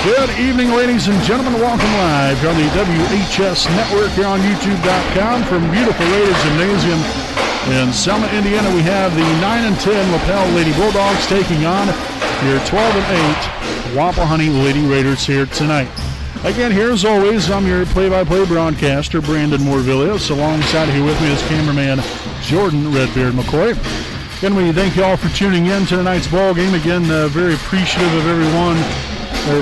Good evening, ladies and gentlemen. Welcome live here on the WHS Network here on YouTube.com from beautiful Raiders Gymnasium in Selma, Indiana. We have the 9-10 Lapel Lady Bulldogs taking on your 12-8 Wapahani Lady Raiders here tonight. Again, here as always, I'm your play-by-play broadcaster, Brandon Morvillius. Alongside here with me is cameraman Jordan Redbeard McCoy. Again, we thank you all for tuning in to tonight's ball game. Again, very appreciative of everyone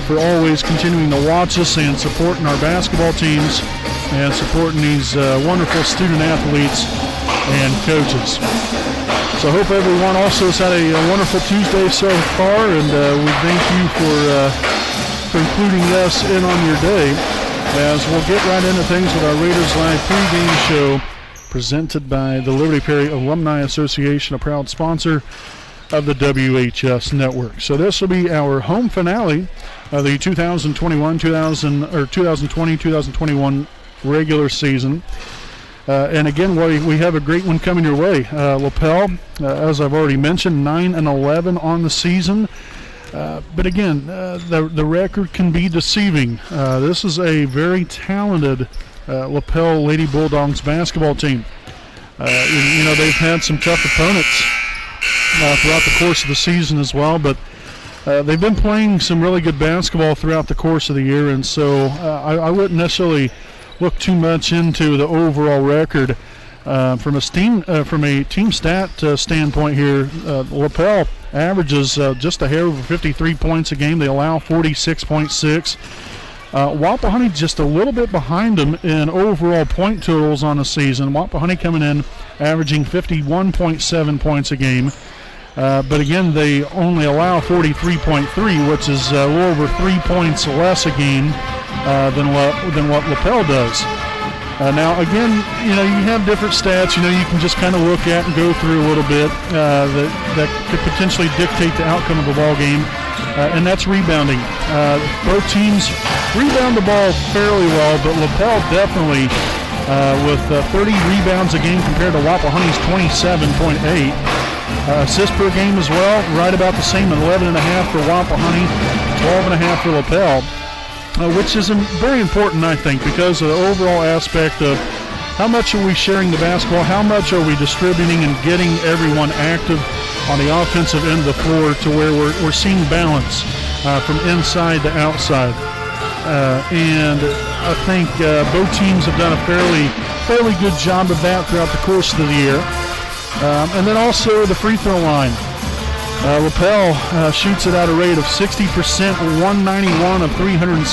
for always continuing to watch us and supporting our basketball teams and supporting these wonderful student athletes and coaches. So I hope everyone also has had a wonderful Tuesday so far, and we thank you for including us in on your day, as we'll get right into things with our Raiders Live pregame show presented by the Liberty Perry Alumni Association, a proud sponsor of the WHS Network. So this will be our home finale of the 2020-2021 regular season. And again, we have a great one coming your way. Lapel, as I've already mentioned, 9-11 on the season. But again, the record can be deceiving. This is a very talented Lapel Lady Bulldogs basketball team. They've had some tough opponents throughout the course of the season as well, but they've been playing some really good basketball throughout the course of the year, and so I wouldn't necessarily look too much into the overall record. From a team stat standpoint here, Lapel averages just a hair over 53 points a game. They allow 46.6. Wapahani just a little bit behind them in overall point totals on the season. Wapahani coming in averaging 51.7 points a game. But again, they only allow 43.3, which is a little over 3 points less a game than what Lapel does. Now, again, you have different stats, you can just kind of look at and go through a little bit that could potentially dictate the outcome of the ball game, and that's rebounding. Both teams rebound the ball fairly well, but Lapel definitely with 30 rebounds a game compared to Wapahani's 27.8. Assists per game as well, right about the same, 11.5 for Wapahani, 12.5 for Lapel. Which is very important, I think, because of the overall aspect of how much are we sharing the basketball, how much are we distributing and getting everyone active on the offensive end of the floor to where we're seeing balance from inside to outside. And I think both teams have done a fairly good job of that throughout the course of the year. And then also the free throw line. Lapel shoots it at a rate of 60%, 191 of 316,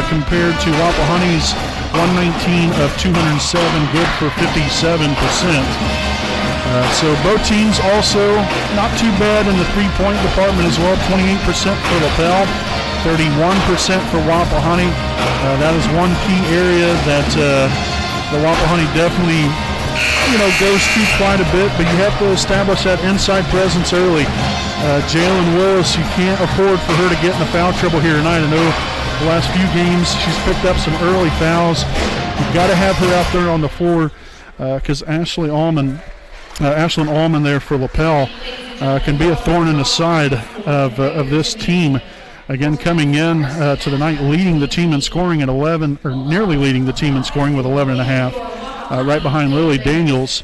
compared to Wapahani's 119 of 207, good for 57%. So both teams also not too bad in the three-point department as well, 28% for Lapel, 31% for Wapahani. That is one key area that the Wapahani definitely goes through quite a bit, but you have to establish that inside presence early. Jalen Willis, you can't afford for her to get into foul trouble here tonight. I know the last few games she's picked up some early fouls. You've got to have her out there on the floor because Ashlyn Allman there for Lapel can be a thorn in the side of this team. Again, coming in to the night, leading the team in scoring at 11, or nearly leading the team in scoring with 11.5. Right behind Lily Daniels,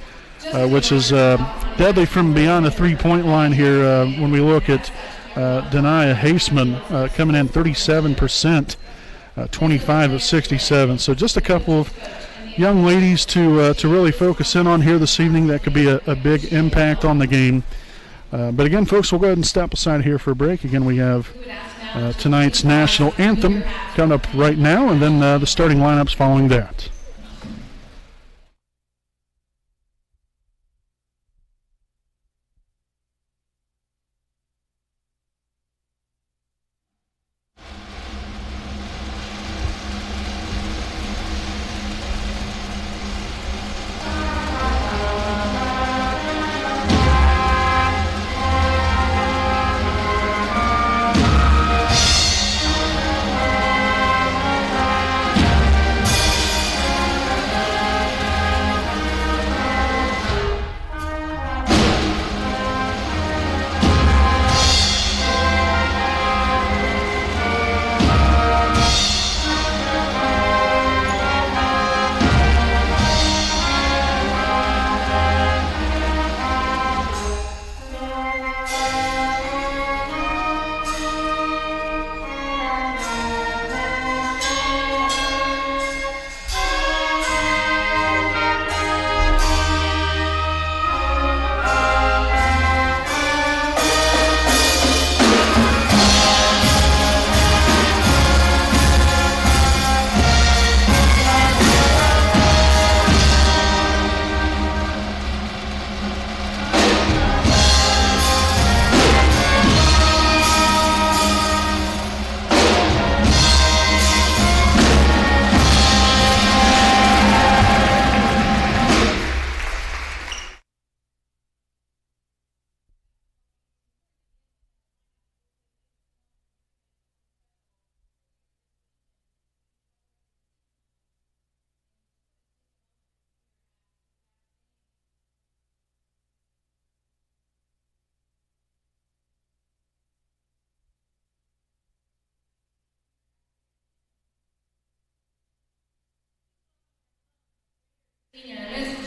which is deadly from beyond the three-point line here when we look at Denia Haseman coming in 37%, 25 of 67. So just a couple of young ladies to really focus in on here this evening. That could be a big impact on the game. But again, folks, we'll go ahead and step aside here for a break. Again, we have tonight's national anthem coming up right now, and then the starting lineups following that.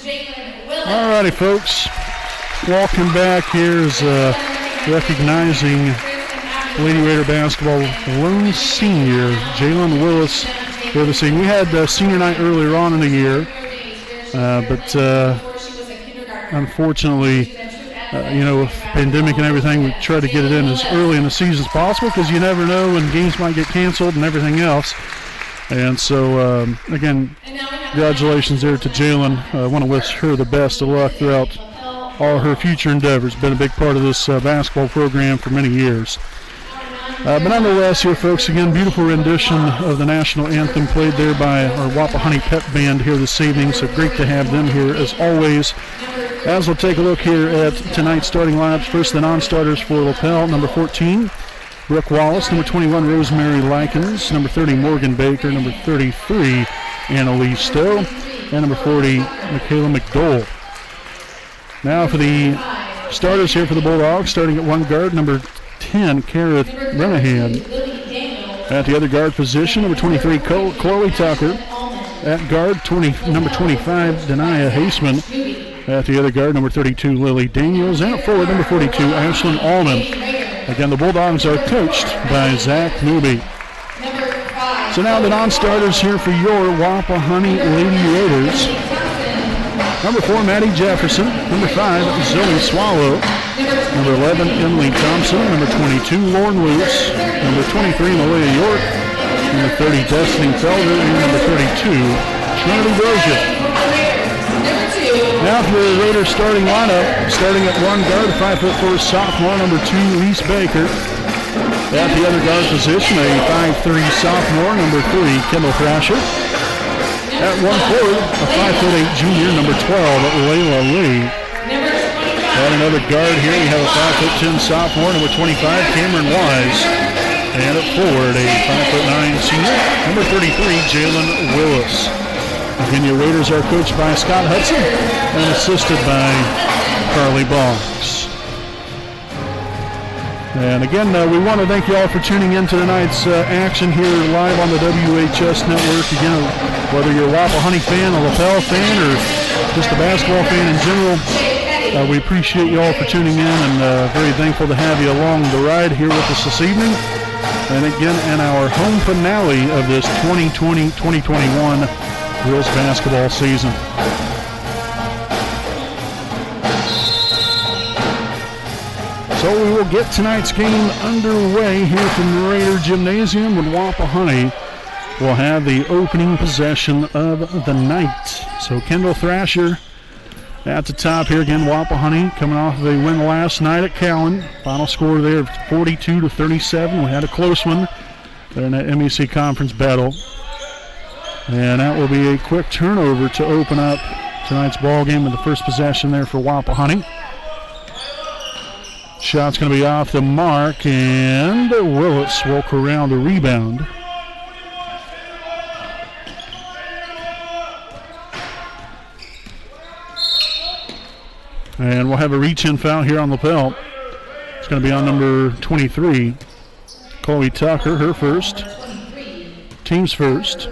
All righty, folks. Welcome back. Here's recognizing Lady Raider basketball lone senior Jalen Willis for the season. We had senior night earlier on in the year, but unfortunately, with pandemic and everything, we try to get it in as early in the season as possible because you never know when games might get canceled and everything else. And so, again, congratulations there to Jalen. I want to wish her the best of luck throughout all her future endeavors. Been a big part of this basketball program for many years. But nonetheless, here, folks, again, beautiful rendition of the national anthem played there by our Wapahani Pep Band here this evening. So great to have them here as always. As we'll take a look here at tonight's starting lineups. First, the non-starters for Lapel, number 14, Brooke Wallace, number 21, Rosemary Likens, number 30, Morgan Baker, number 33, Annalise Stowe, and number 40, Michaela McDowell. Now for the starters here for the Bulldogs, starting at one guard, number 10, Kareth Renahan. At the other guard position, number 23, Chloe Tucker. At guard, number 25, Denia Haseman. At the other guard, number 32, Lily Daniels. And at forward, number 42, Ashlyn Allman. Again, the Bulldogs are coached by Zach Newby. So now the non-starters here for your Wapahani Lady Raiders. Number 4, Maddie Jefferson. Number 5, Zoe Swallow. Number 11, Emily Thompson. Number 22, Lauren Luce. Number 23, Malia York. Number 30, Destiny Felder. And number 32, Trinity Brozier. Now for the Raiders starting lineup, starting at one guard, 5'4" sophomore, number 2, Reese Baker. At the other guard position, a 5'3" sophomore, number 3, Kendall Thrasher. At one forward, a 5'8" junior, number 12, Layla Lee. At another guard here, we have a 5'10" sophomore, number 25, Cameron Wise. And at forward, a 5'9" senior, number 33, Jalen Willis. Again, your Raiders are coached by Scott Hudson and assisted by Carly Boggs. And again, we want to thank you all for tuning in to tonight's action here live on the WHS Network. Again, whether you're a Wapahani fan, a Lapel fan, or just a basketball fan in general, we appreciate you all for tuning in and very thankful to have you along the ride here with us this evening. And again, in our home finale of this 2020-2021 girls basketball season. So we will get tonight's game underway here from the Raider Gymnasium with Wapahani. We'll have the opening possession of the night. So Kendall Thrasher at the top here again. Wapahani coming off of a win last night at Cowan. Final score there of 42-37. We had a close one there in that MEC conference battle. And that will be a quick turnover to open up tonight's ball game with the first possession there for Wapahani. Shot's going to be off the mark, and Willis will corral the rebound. And we'll have a reach-in foul here on Lapel. It's going to be on number 23, Chloe Tucker, her first. Team's first.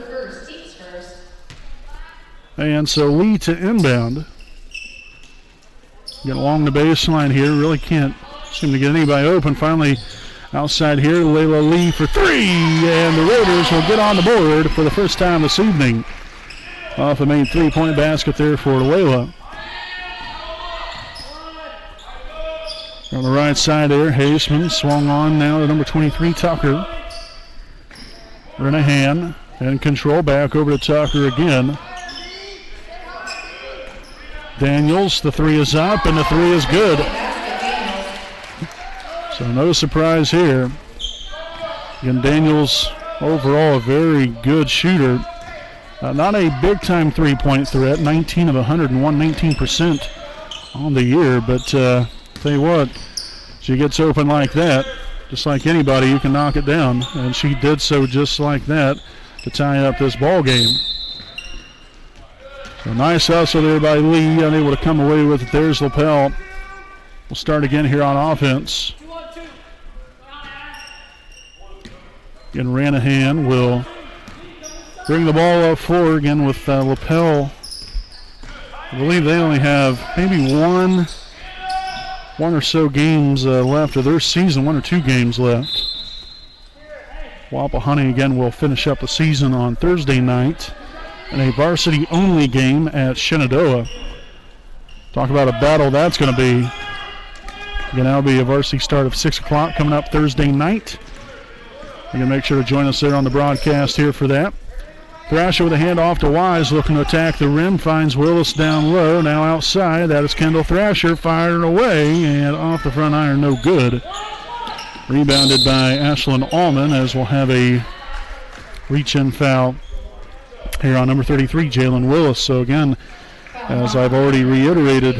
And so Lee to inbound. Get along the baseline here. Really can't seem to get anybody open. Finally outside here, Layla Lee for three. And the Raiders will get on the board for the first time this evening. Off a main three-point basket there for Layla. On the right side there, Haseman swung on now to number 23, Tucker. Renahan in control, back over to Tucker again. Daniels, the three is up, and the three is good. So no surprise here. Again, Daniels, overall, a very good shooter. Not a big-time three-point threat, 19 of 101, 19% on the year. But tell you what, she gets open like that, just like anybody, you can knock it down. And she did so just like that to tie up this ball game. So nice hustle there by Lee, unable to come away with it. There's Lapel. We'll start again here on offense. Again, Ranahan will bring the ball up forward again with Lapel I believe they only have maybe one or so games left of their season, 1 or 2 games left. Wapahani again will finish up the season on Thursday night in a varsity-only game at Shenandoah. Talk about a battle that's going to be. Again, that'll be a varsity start of 6 o'clock coming up Thursday night. You can make sure to join us there on the broadcast here for that. Thrasher with a handoff to Wise, looking to attack the rim, finds Willis down low, now outside. That is Kendall Thrasher, firing away, and off the front iron, no good. Rebounded by Ashlyn Allman, as we'll have a reach-in foul here on number 33, Jalen Willis. So again, as I've already reiterated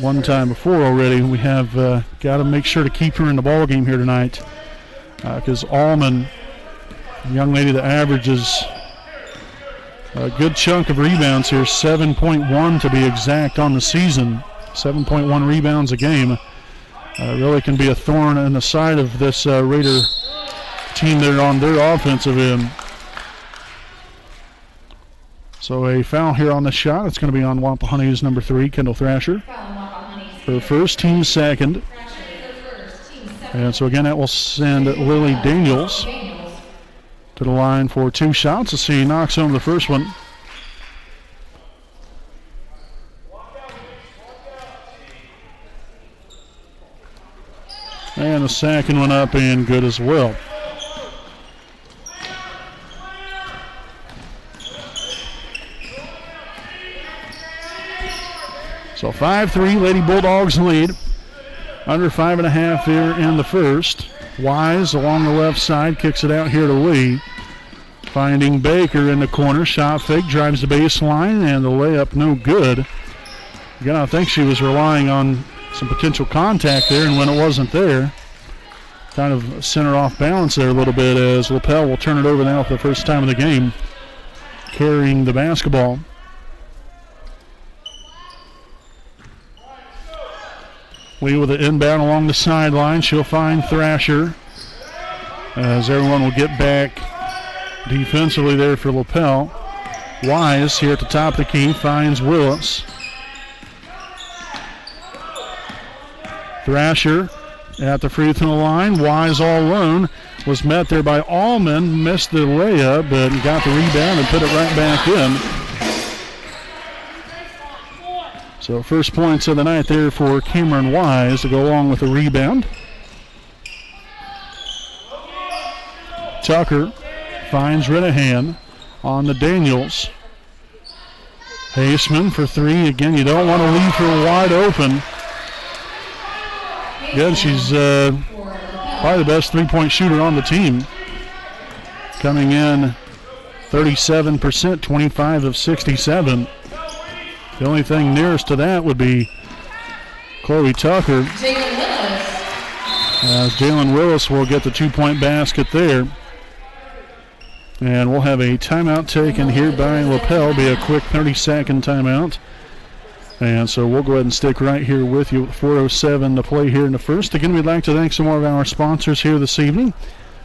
one time before already, we have got to make sure to keep her in the ball game here tonight, because Allman, a young lady that averages a good chunk of rebounds here, 7.1 to be exact on the season, 7.1 rebounds a game, really can be a thorn in the side of this Raider team there on their offensive end. So a foul here on the shot. It's going to be on Wapahani's number 3, Kendall Thrasher. Her first, team second. And so again, that will send Lily Daniels to the line for 2 shots. Let's see, he knocks home the first one. And the second one up and good as well. So 5-3, Lady Bulldogs lead. Under 5.5 here in the first. Wise along the left side, kicks it out here to Lee. Finding Baker in the corner, shot fake, drives the baseline, and the layup no good. Again, I think she was relying on some potential contact there, and when it wasn't there, kind of sent her off balance there a little bit, as Lapel will turn it over now for the first time of the game, carrying the basketball. Lee with an inbound along the sideline. She'll find Thrasher, as everyone will get back defensively there for Lapel. Wise here at the top of the key finds Willis. Thrasher at the free throw line. Wise all alone. Was met there by Allman. Missed the layup, but got the rebound and put it right back in. So first points of the night there for Cameron Wise to go along with the rebound. Tucker finds Renahan on the Daniels. Haseman for 3. Again, you don't want to leave her wide open. Again, she's probably the best three-point shooter on the team. Coming in 37%, 25 of 67. The only thing nearest to that would be Chloe Tucker. Jalen Willis will get the 2-point basket there. And we'll have a timeout taken here by Lapel. Be a quick 30-second timeout. And so we'll go ahead and stick right here with you. 4:07 to play here in the first. Again, we'd like to thank some more of our sponsors here this evening.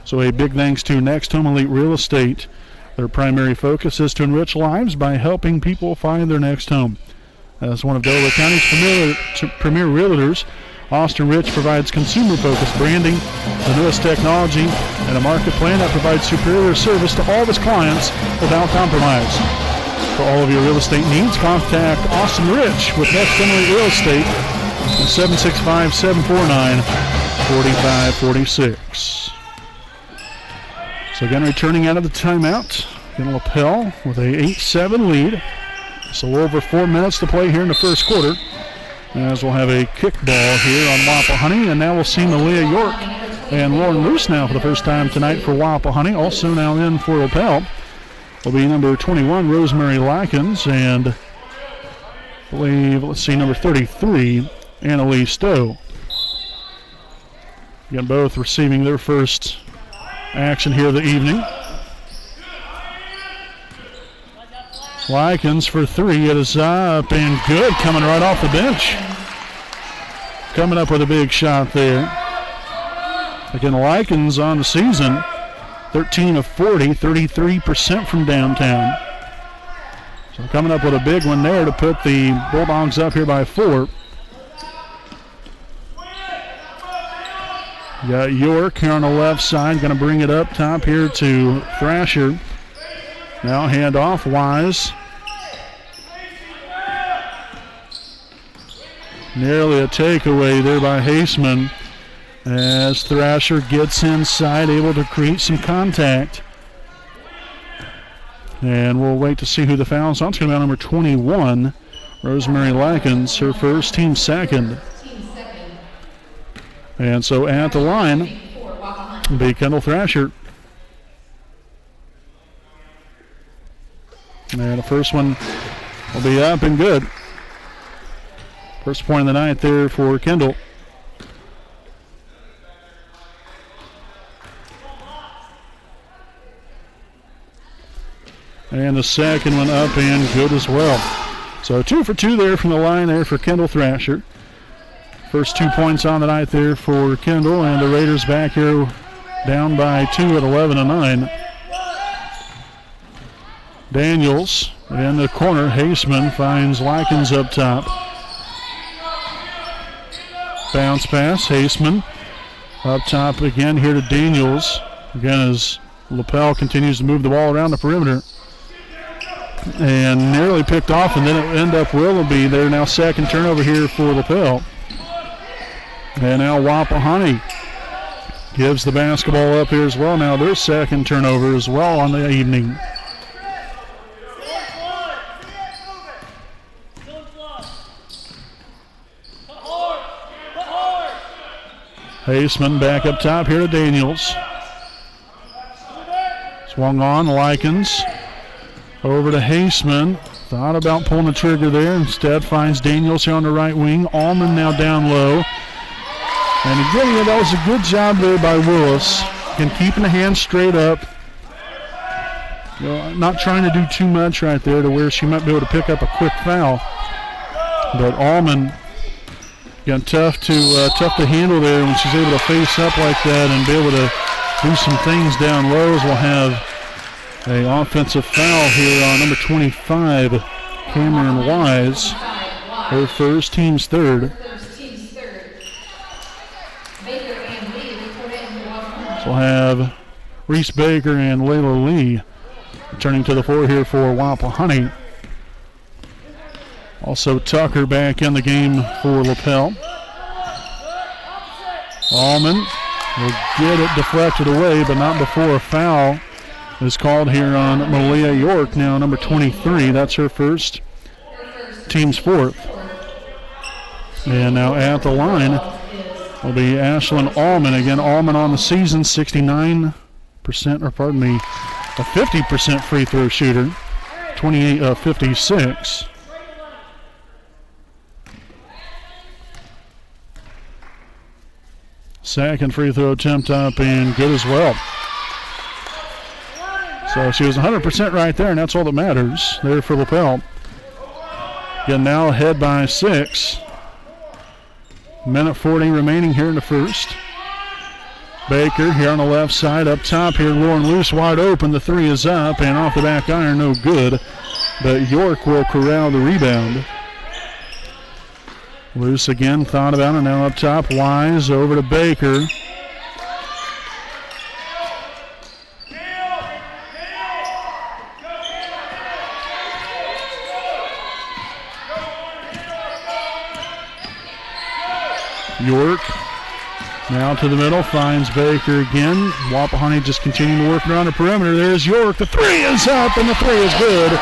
So a big thanks to Next Home Elite Real Estate. Their primary focus is to enrich lives by helping people find their next home. As one of Delaware County's premier realtors, Austin Rich provides consumer-focused branding, the newest technology, and a market plan that provides superior service to all of his clients without compromise. For all of your real estate needs, contact Austin Rich with Next Emily Real Estate at 765-749-4546. So again, returning out of the timeout, again, Lapel with a 8-7 lead. So over 4 minutes to play here in the first quarter, as we'll have a kickball here on Wapahani. And now we'll see Malia York and Lauren Luce now for the first time tonight for Wapahani. Also now in for Lapel will be number 21, Rosemary Likens, and I believe, let's see, number 33, Annalise Stowe. Again, both receiving their first action here of the evening. Likens for 3. It is up and good, coming right off the bench. Coming up with a big shot there. Again, Likens on the season, 13 of 40, 33% from downtown. So coming up with a big one there to put the Bulldogs up here by 4. You got York here on the left side, going to bring it up top here to Thrasher. Now hand off, Wise. Nearly a takeaway there by Haseman as Thrasher gets inside, able to create some contact. And we'll wait to see who the foul's on. It's going to be on number 21, Rosemary Likens, her first, team second. And so at the line will be Kendall Thrasher. And the first one will be up and good. First point of the night there for Kendall. And the second one up and good as well. So 2 for 2 there from the line there for Kendall Thrasher. First 2 points on the night there for Kendall, and the Raiders back here down by 2 at 11-9. Daniels in the corner. Haseman finds Likens up top. Bounce pass. Haseman up top again here to Daniels. Again as Lapel continues to move the ball around the perimeter. And nearly picked off, and then it end up Willoughby. They're now second turnover here for Lapel. And now Wapahani gives the basketball up here as well. Now their second turnover as well on the evening. Haseman back up top here to Daniels. Swung on, Likens. Over to Haseman. Thought about pulling the trigger there. Instead finds Daniels here on the right wing. Allman now down low. And again, that was a good job there by Willis. And keeping the hands straight up. You know, not trying to do too much right there to where she might be able to pick up a quick foul. But Allman got tough to handle there when she's able to face up like that and be able to do some things down low. As we'll have an offensive foul here on number 25, Cameron Wise. Her first, team's third. So we'll have Reese Baker and Layla Lee returning to the floor here for Wapahani. Also Tucker back in the game for Lapel. Allman will get it deflected away, but not before a foul is called here on Malia York, now number 23. That's her first, team's fourth. And now at the line will be Ashlyn Allman. Again, Allman on the season, 69%, or pardon me, a 50% free throw shooter, 28 of 56. Second free throw attempt up and good as well. So she was 100% right there, and that's all that matters there for Lapel. Again, now ahead by 6. Minute 40 remaining here in the first. Baker here on the left side, up top here, Lauren Luce wide open. The three is up and off the back iron, no good. But York will corral the rebound. Luce again thought about it, now up top, Wise over to Baker. York now to the middle, finds Baker again. Wapahani just continuing to work around the perimeter. There's York. The three is up, and the three is good.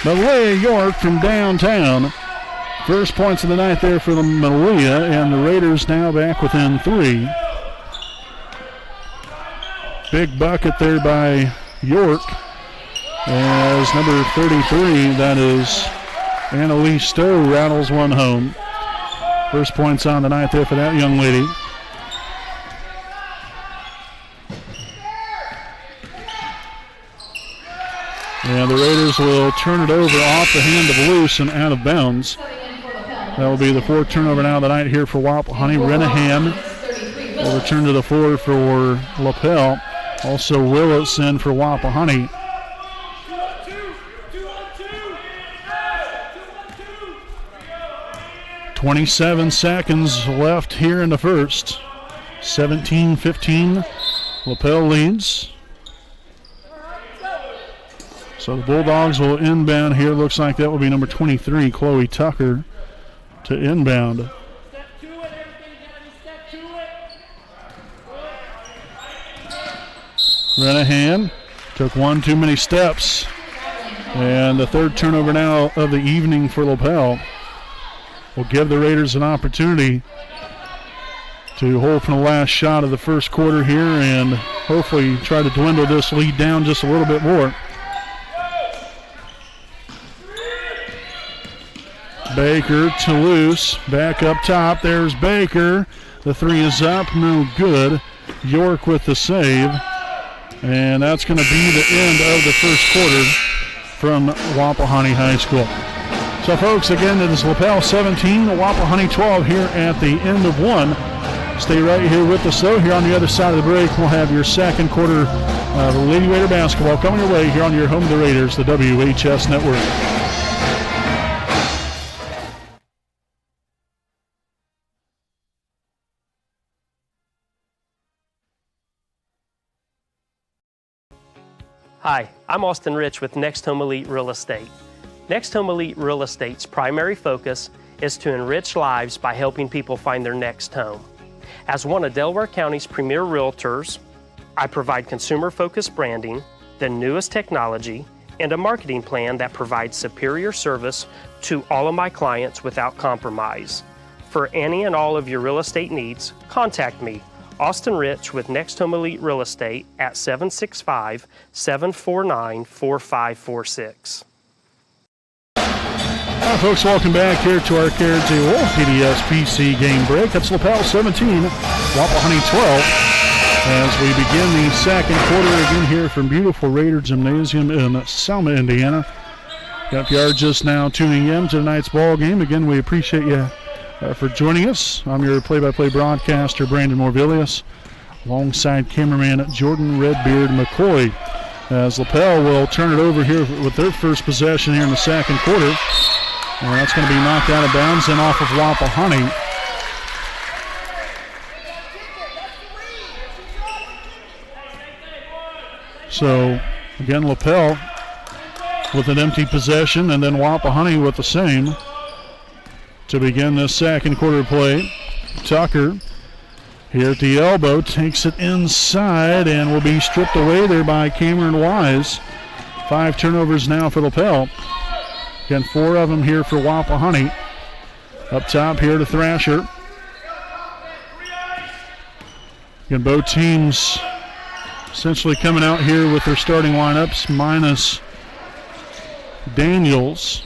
Malia York from downtown. First points of the night there for the Malia, and the Raiders now back within 3. Big bucket there by York. As number 33, that is Annalise Stowe, rattles one home. First points on the night there for that young lady. And the Raiders will turn it over off the hand of Luce and out of bounds. That will be the fourth turnover now of the night here for Wapahani. Renahan will return to the floor for Lapel. Also Willis in for Wapahani. 27 seconds left here in the first. 17-15, Lapel leads. So the Bulldogs will inbound here. Looks like that will be number 23, Chloe Tucker, to inbound. Renahan took one too many steps. And the third turnover now of the evening for Lapel will give the Raiders an opportunity to hold from the last shot of the first quarter here and hopefully try to dwindle this lead down just a little bit more. Baker to Luce, back up top. There's Baker. The three is up, no good. York with the save. And that's going to be the end of the first quarter from Wapahani High School. So, folks, again, it is Lapel 17, Wapahani 12 here at the end of one. Stay right here with us, though. Here on the other side of the break, we'll have your second quarter of Lady Raider basketball coming your way here on your home of the Raiders, the WHS Network. Hi, I'm Austin Rich with Next Home Elite Real Estate. Next Home Elite Real Estate's primary focus is to enrich lives by helping people find their next home. As one of Delaware County's premier realtors, I provide consumer-focused branding, the newest technology, and a marketing plan that provides superior service to all of my clients without compromise. For any and all of your real estate needs, contact me, Austin Rich with Next Home Elite Real Estate at 765-749-4546. Hi, folks, welcome back here to our Carriage Wolf PDS-PC game break. It's Lapel 17, Wapahani 12. As we begin the second quarter again here from beautiful Raider Gymnasium in Selma, Indiana. If you are just now tuning in to tonight's ball game, again, we appreciate you for joining us. I'm your play-by-play broadcaster, Brandon Morvillius, alongside cameraman Jordan Redbeard McCoy. As Lapel will turn it over here with their first possession here in the second quarter. And that's going to be knocked out of bounds and off of Wapahani. So, again, Lapel with an empty possession, and then Wapahani with the same. To begin this second quarter play, Tucker here at the elbow takes it inside and will be stripped away there by Cameron Wise. 5 turnovers now for Lapel. Again, 4 of them here for Wapahani. Up top here to Thrasher. Again, both teams essentially coming out here with their starting lineups minus Daniels.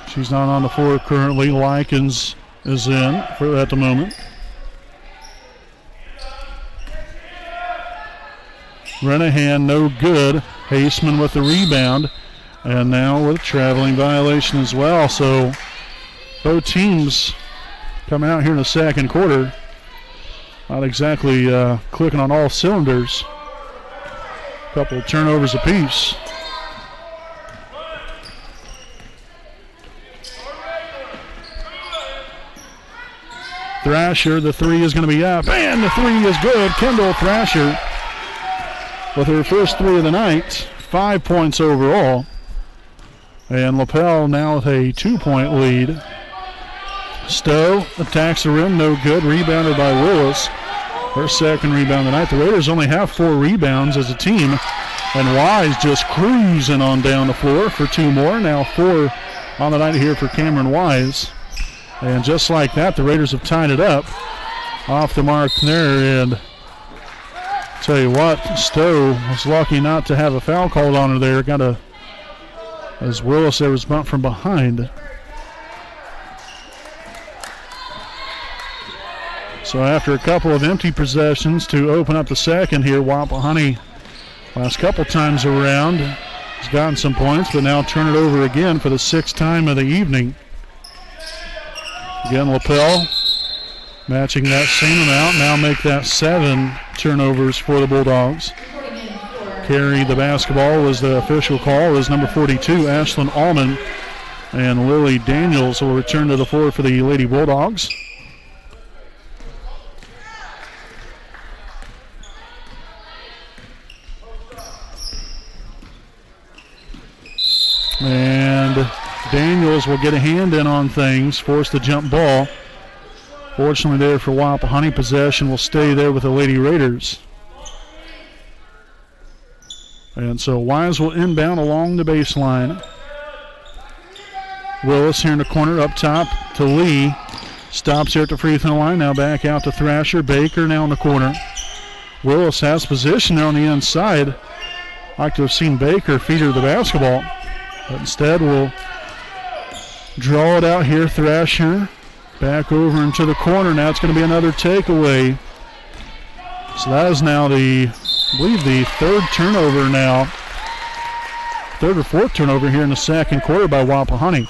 She's not on the floor currently. Likens is in at the moment. Renahan no good. Haseman with the rebound. And now with a traveling violation as well. So both teams coming out here in the second quarter. Not exactly clicking on all cylinders. A couple of turnovers apiece. Thrasher, the three is going to be up, and the three is good. Kendall Thrasher with her first three of the night, 5 points overall. And Lapel now with a 2-point lead. Stowe attacks the rim, no good. Rebounded by Willis. Her second rebound of the night. The Raiders only have 4 rebounds as a team. And Wise just cruising on down the floor for 2 more. Now 4 on the night here for Cameron Wise. And just like that, the Raiders have tied it up. Off the mark there, and tell you what, Stowe was lucky not to have a foul called on her there. As Willis there was bumped from behind. So after a couple of empty possessions to open up the second here, Wapahani last couple times around has gotten some points, but now turn it over again for the 6th time of the evening. Again, Lapel matching that same amount. Now make that 7 turnovers for the Bulldogs. Carry the basketball was the official call. Is number 42, Ashlyn Allman. And Lily Daniels will return to the floor for the Lady Bulldogs. And Daniels will get a hand in on things, force the jump ball. Fortunately there for Wapahani, possession will stay there with the Lady Raiders. And so Wise will inbound along the baseline. Willis here in the corner, up top to Lee. Stops here at the free throw line. Now back out to Thrasher. Baker now in the corner. Willis has position there on the inside. Like to have seen Baker feed her the basketball. But instead we'll draw it out here. Thrasher back over into the corner. Now it's going to be another takeaway. So that is now I believe the third turnover now. Third or fourth turnover here in the second quarter by Wapahani.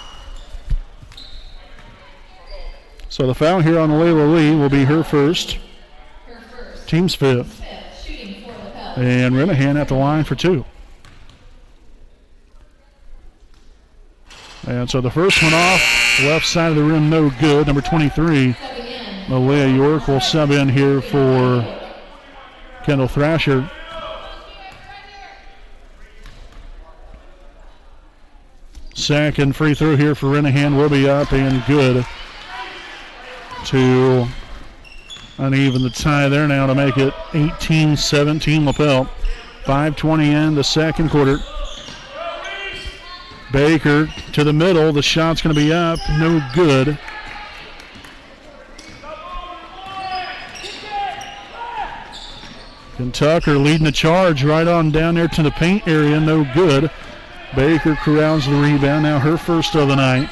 So the foul here on Layla Lee will be her first. Team's fifth. And Renahan at the line for two. And so the first one off, left side of the rim, no good. Number 23, Malia York will sub in here for Kendall Thrasher. Second free throw here for Renahan will be up and good to uneven the tie there now to make it 18-17 Lapel. 5:20 in the second quarter. Baker to the middle. The shot's going to be up. No good. Tucker leading the charge right on down there to the paint area. No good. Baker corrals the rebound. Now her first of the night.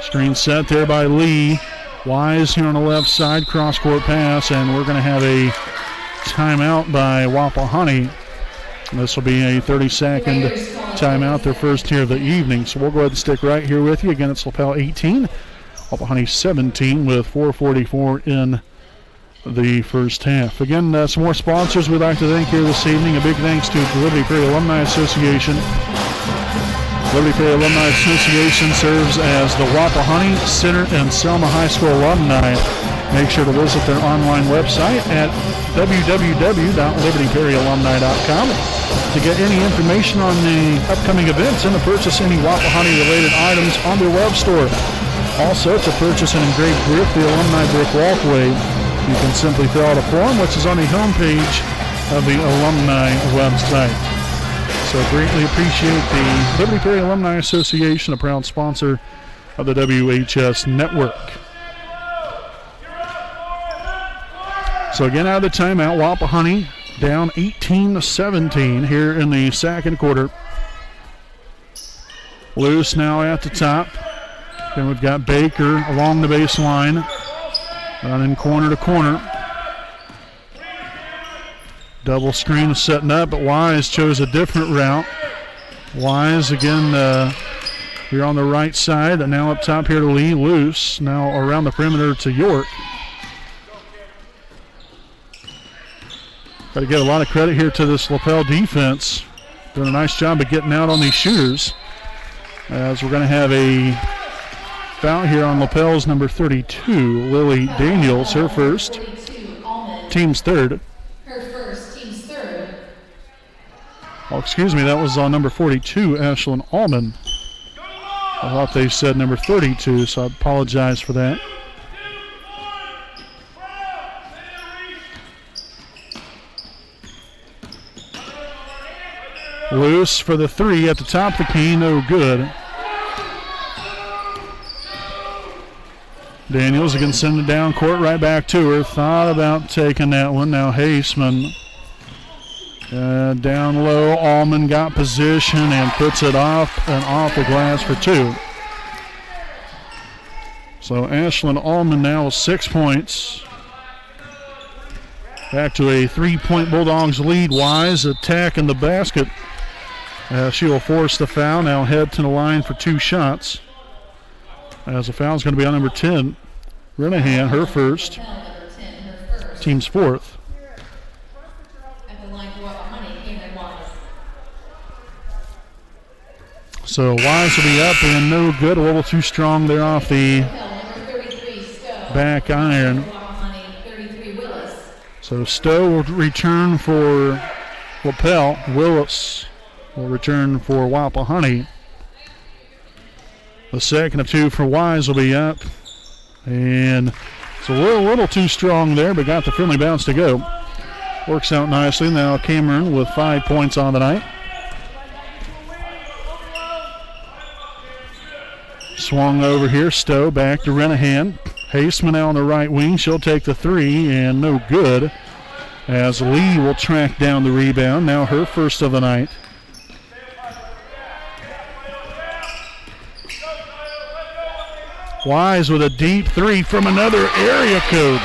Screen set there by Lee. Wise here on the left side, cross-court pass, and we're going to have a timeout by Wapahani. This will be a 30-second timeout, their first here of the evening. So we'll go ahead and stick right here with you. Again, it's Lapel 18, Wapahani 17 with 4:44 in the first half. Again, some more sponsors we'd like to thank here this evening. A big thanks to the Liberty Prairie Alumni Association. Liberty Prairie Alumni Association serves as the Wapahani, Center, and Selma High School alumni. Make sure to visit their online website at www.libertyprairiealumni.com to get any information on the upcoming events and to purchase any Wapahani-related items on their web store. Also, to purchase an engraved brick, the Alumni Brick Walkway, you can simply fill out a form, which is on the homepage of the alumni website. So greatly appreciate the Liberty Prairie Alumni Association, a proud sponsor of the WHS Network. So again, out of the timeout, Wapahani down 18-17 here in the second quarter. Loose now at the top. Then we've got Baker along the baseline, running corner to corner. Double screen is setting up, but Wise chose a different route. Wise again here on the right side, and now up top here to Lee. Loose now around the perimeter to York. Got to give a lot of credit here to this Lapel defense. Doing a nice job of getting out on these shooters. As we're going to have a foul here on Lapel's number 32, Lily Daniels, her first. Team's third. Oh, excuse me, that was on number 42, Ashlyn Allman. I thought they said number 32, so I apologize for that. Loose for the three at the top of the key, no good. Daniels again send it down court right back to her. Thought about taking that one. Now Haseman down low. Allman got position and puts it off and off the glass for two. So Ashlyn Allman now with 6 points. Back to a 3-point Bulldogs lead. Wise attacking the basket. She will force the foul. Now head to the line for two shots. As the foul is going to be on number 10, Renahan, her first. team's fourth. At the line for Wapahani, Cameron Wise. So Wise will be up and no good. A little too strong there off the back iron. So Stowe will return for Lapel. Willis will return for Wapahani. The second of two for Wise will be up. And it's a little too strong there, but got the friendly bounce to go. Works out nicely. Now Cameron with 5 points on the night. Swung over here. Stowe back to Renahan. Haseman out on the right wing. She'll take the three, and no good. As Lee will track down the rebound. Now her first of the night. Wise with a deep three from another area code.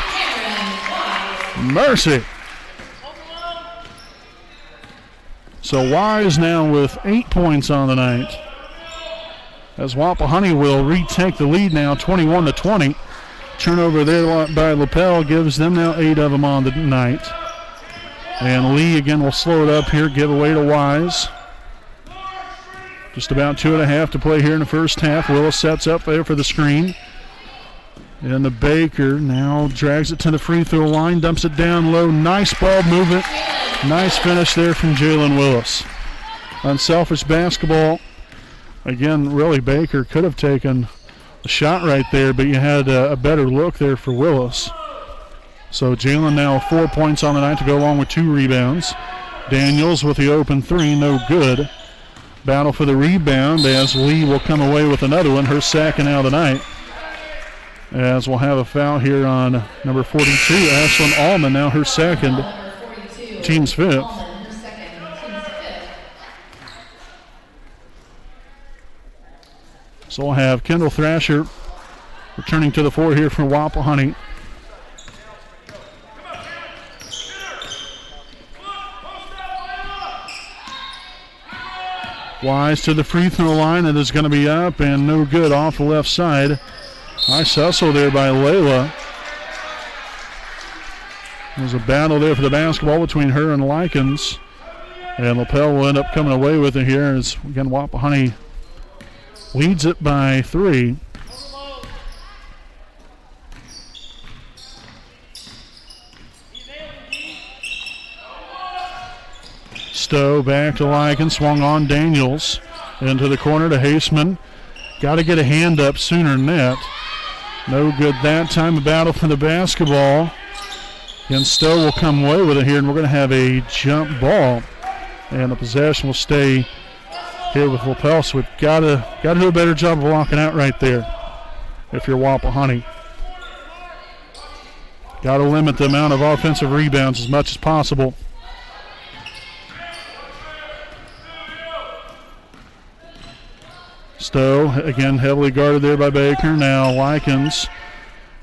Mercy. So Wise now with 8 points on the night. As Wapahani will retake the lead now, 21-20. Turnover there by Lapel gives them now 8 of them on the night. And Lee again will slow it up here, give away to Wise. Just about 2.5 to play here in the first half. Willis sets up there for the screen. And the Baker now drags it to the free throw line, dumps it down low. Nice ball movement. Nice finish there from Jalen Willis. Unselfish basketball. Again, really, Baker could have taken a shot right there, but you had a better look there for Willis. So Jalen now 4 points on the night to go along with 2 rebounds. Daniels with the open three, no good. Battle for the rebound as Lee will come away with another one, her second now tonight. As we'll have a foul here on number 42, Ashlyn Allman, now her second, team's fifth. So we'll have Kendall Thrasher returning to the floor here for Wapahani. Wise to the free throw line. It is going to be up and no good off the left side. Nice hustle there by Layla. There's a battle there for the basketball between her and Likens. And Lapel will end up coming away with it here as, again, Wapahani leads it by 3. Stowe back to Likens, swung on Daniels. Into the corner to Haseman. Got to get a hand up sooner than that. No good that time. A battle for the basketball. And Stowe will come away with it here, and we're going to have a jump ball. And the possession will stay here with Lapel, so we've got to do a better job of blocking out right there if you're Wapahani. Got to limit the amount of offensive rebounds as much as possible. Stowe, again, heavily guarded there by Baker. Now Likens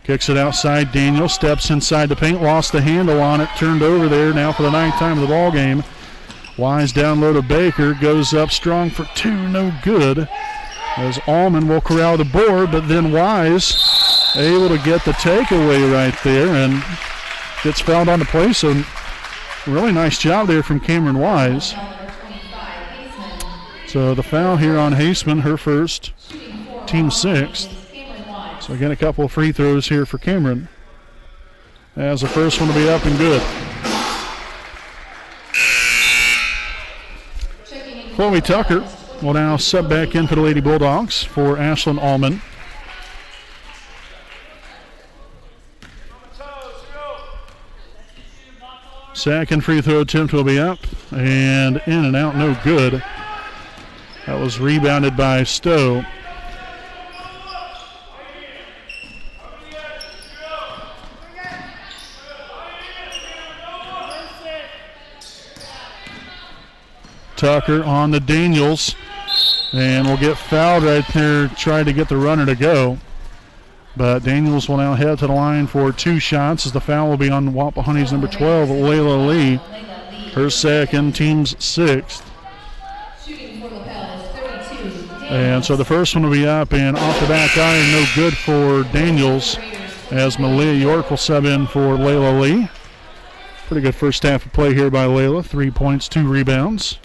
kicks it outside. Daniel steps inside the paint, lost the handle on it, turned over there now for the 9th time of the ball game. Wise down low to Baker, goes up strong for 2, no good. As Allman will corral the board, but then Wise able to get the takeaway right there and gets fouled on the play. So really nice job there from Cameron Wise. So the foul here on Haseman, her first, team 6th. So again, a couple of free throws here for Cameron. As the first one to be up and good. Chloe Tucker will now sub back in for the Lady Bulldogs for Ashlyn Allman. Second free throw attempt will be up and in and out, no good. That was rebounded by Stowe. Tucker on the Daniels, and will get fouled right there, tried to get the runner to go. But Daniels will now head to the line for 2 shots as the foul will be on Wapahani's number 12, Layla Lee. Her second, team's 6th. And so the first one will be up and off the back iron, no good for Daniels as Malia York will sub in for Layla Lee. Pretty good first half of play here by Layla. 3 points, 2 rebounds.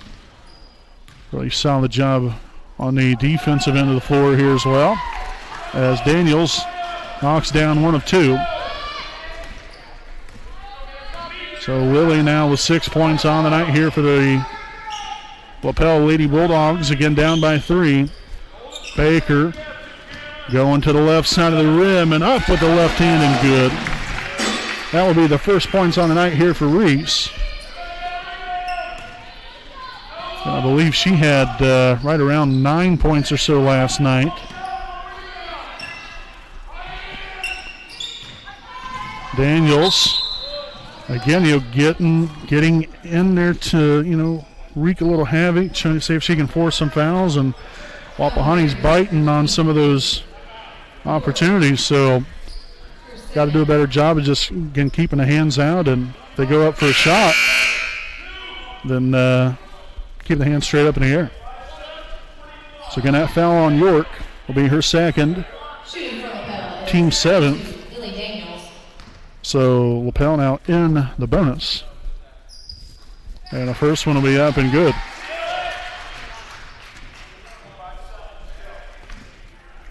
Really solid job on the defensive end of the floor here as well, as Daniels knocks down 1 of 2. So Lily now with 6 points on the night here for the Lapel Lady Bulldogs, again down by 3. Baker going to the left side of the rim and up with the left hand and good. That will be the first points on the night here for Reese. And I believe she had right around 9 points or so last night. Daniels, again, getting in there to, wreak a little havoc, trying to see if she can force some fouls, and Wapahani's biting on some of those opportunities, so got to do a better job of just, again, keeping the hands out, and if they go up for a shot, then keep the hands straight up in the air. So again, that foul on York will be her second, team 7th. So Lapel now in the bonus. And the first one will be up and good.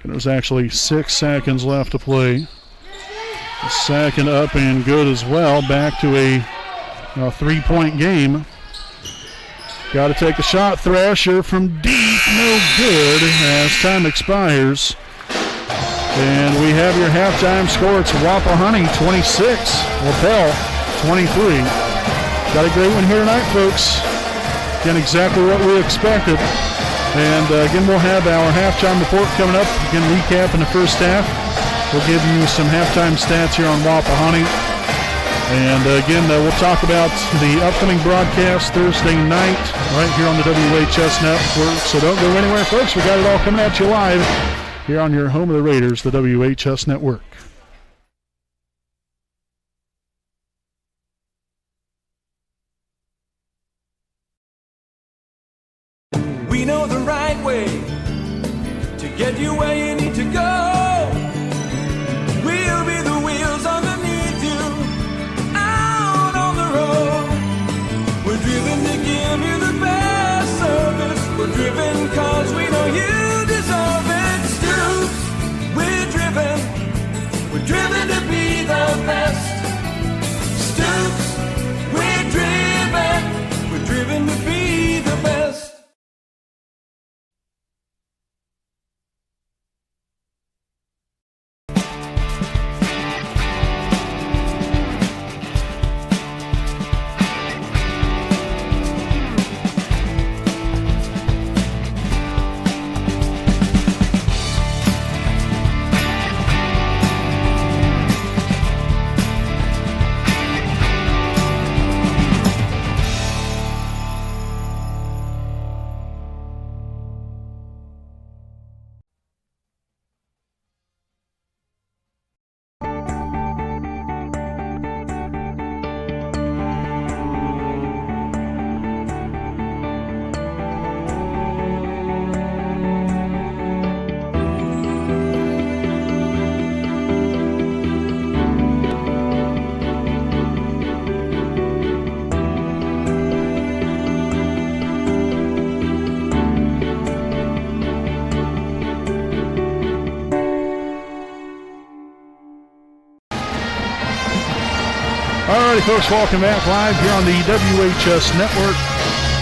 And there's actually 6 seconds left to play. The second up and good as well. Back to a 3-point game. Got to take a shot. Thrasher from deep, no good as time expires. And we have your halftime score. It's Wapahani 26, Lapel 23. Got a great one here tonight, folks. Again, exactly what we expected. And again, we'll have our halftime report coming up. Again, recap in the first half. We'll give you some halftime stats here on Wapahani. And again, we'll talk about the upcoming broadcast Thursday night right here on the WHS Network. So don't go anywhere, folks. We got it all coming at you live here on your home of the Raiders, the WHS Network. We know the right way to get you where you need to go. We'll be the wheels underneath you, out on the road. We're driven to give you the best service. We're driven cause we know you deserve it. Stoops, we're driven to be the best. Stoops, we're driven to be the best. Alrighty, folks, welcome back live here on the WHS Network.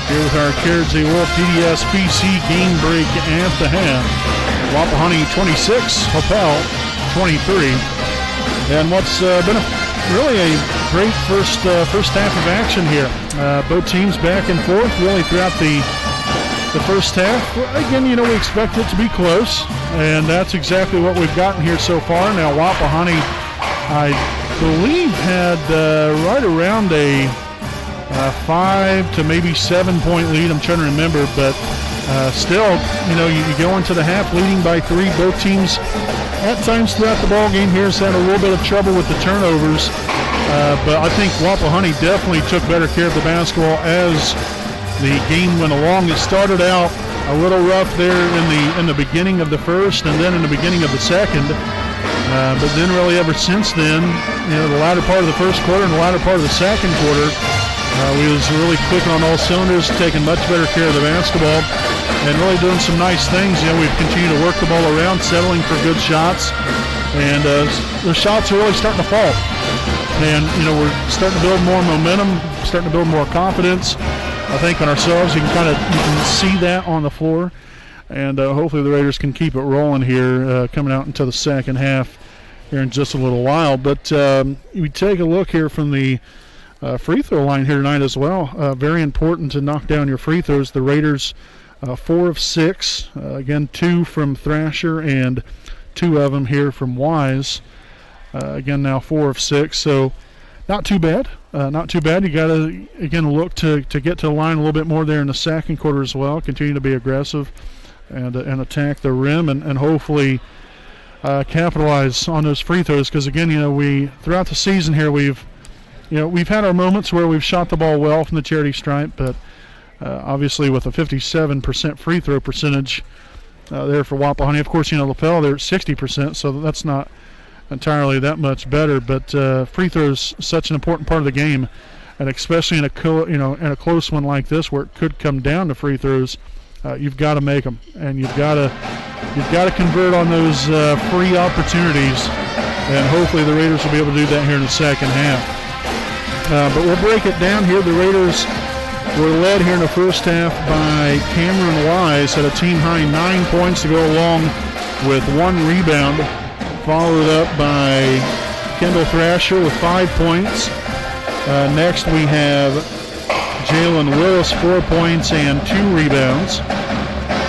Here with our Carrigsay Wolf DDS PC game break at the half. Wapahani 26, Lapel 23. And what's been really a great first half of action here. Both teams back and forth really throughout the first half. Again, we expect it to be close, and that's exactly what we've gotten here so far. Now, Wapahani, I believe, had right around a 5 to maybe 7 point lead. I'm trying to remember, but still, you go into the half leading by 3. Both teams at times throughout the ball game here has had a little bit of trouble with the turnovers, but I think Wapahani definitely took better care of the basketball as the game went along. It started out a little rough there in the beginning of the first, and then in the beginning of the second. But then really ever since then, the latter part of the first quarter and the latter part of the second quarter, we was really clicking on all cylinders, taking much better care of the basketball, and really doing some nice things. We've continued to work the ball around, settling for good shots, and the shots are really starting to fall. And, we're starting to build more momentum, starting to build more confidence, I think, in ourselves. You can see that on the floor. And hopefully the Raiders can keep it rolling here coming out into the second half here in just a little while. But we take a look here from the free throw line here tonight as well. Very important to knock down your free throws. The Raiders 4 of 6. Again, 2 from Thrasher and 2 of them here from Wise. Again, now 4 of 6. So not too bad. Not too bad. You got to, again, look to get to the line a little bit more there in the second quarter as well. Continue to be aggressive and attack the rim and hopefully capitalize on those free throws, because again, we throughout the season here we've had our moments where we've shot the ball well from the charity stripe, but obviously with a 57% free throw percentage there for Wapahani. Of course, Lapel, they're at 60%, so that's not entirely that much better, but free throws such an important part of the game, and especially in a close one like this where it could come down to free throws. You've got to make them, and you've got to convert on those free opportunities, and hopefully the Raiders will be able to do that here in the second half. But we'll break it down here. The Raiders were led here in the first half by Cameron Wise, had a team-high 9 points to go along with 1 rebound, followed up by Kendall Thrasher with 5 points. Next we have Jalen Willis, 4 points and 2 rebounds.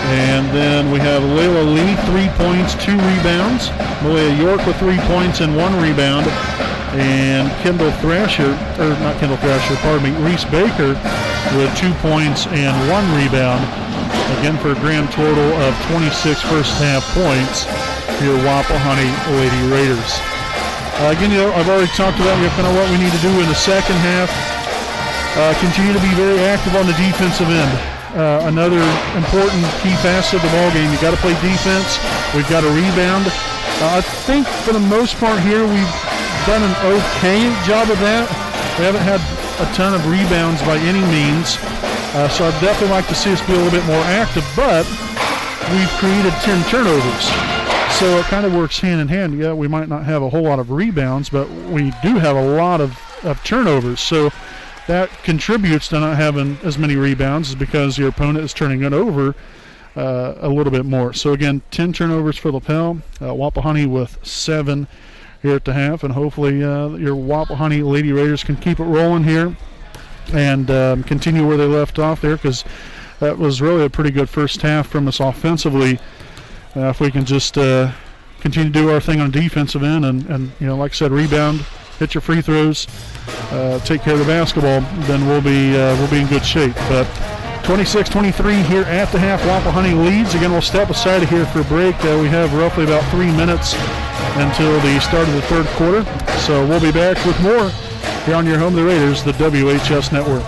And then we have Layla Lee, 3 points, 2 rebounds. Malia York with 3 points and 1 rebound. And Reese Baker with 2 points and 1 rebound. Again, for a grand total of 26 first half points here at Wapahani Lady Raiders. Again, I've already talked about kind of what we need to do in the second half. Continue to be very active on the defensive end. Another important key facet of the ball game. You got to play defense. We've got to rebound. I think for the most part here we've done an okay job of that. We haven't had a ton of rebounds by any means. So I'd definitely like to see us be a little bit more active, but we've created 10 turnovers. So it kind of works hand in hand. Yeah, we might not have a whole lot of rebounds, but we do have a lot of turnovers. So that contributes to not having as many rebounds, is because your opponent is turning it over a little bit more. So again, 10 turnovers for Lapel, Wapahani with 7 here at the half, and hopefully your Wapahani Lady Raiders can keep it rolling here and continue where they left off there, because that was really a pretty good first half from us offensively. If we can just continue to do our thing on the defensive end and like I said, rebound, hit your free throws, take care of the basketball, then we'll be in good shape. But 26-23 here at the half, Wapahani leads. Again, we'll step aside of here for a break. We have roughly about 3 minutes until the start of the third quarter. So we'll be back with more here on your home of the Raiders, the WHS Network.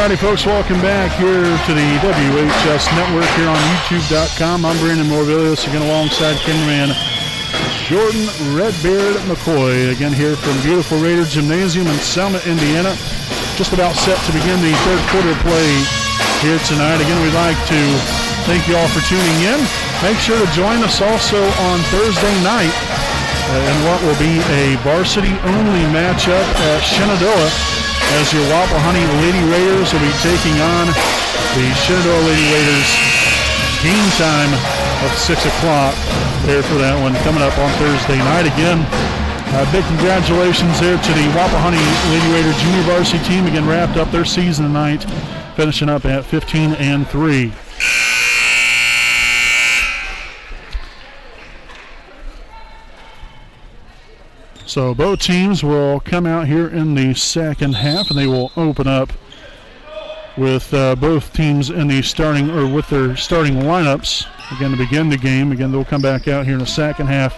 Alrighty, folks, welcome back here to the WHS Network here on YouTube.com. I'm Brandon Morvillius, again alongside cameraman Jordan Redbeard McCoy, again here from beautiful Raider Gymnasium in Selma, Indiana. Just about set to begin the third quarter play here tonight. Again, we'd like to thank you all for tuning in. Make sure to join us also on Thursday night in what will be a varsity-only matchup at Shenandoah, as your Wapahani Lady Raiders will be taking on the Shenandoah Lady Raiders. Game time of 6 o'clock there for that one coming up on Thursday night. Again, big congratulations there to the Wapahani Lady Raider Junior Varsity team. Again, wrapped up their season tonight, finishing up at 15-3. So both teams will come out here in the second half, and they will open up with both teams in the starting, or with their starting lineups again to begin the game. Again, they'll come back out here in the second half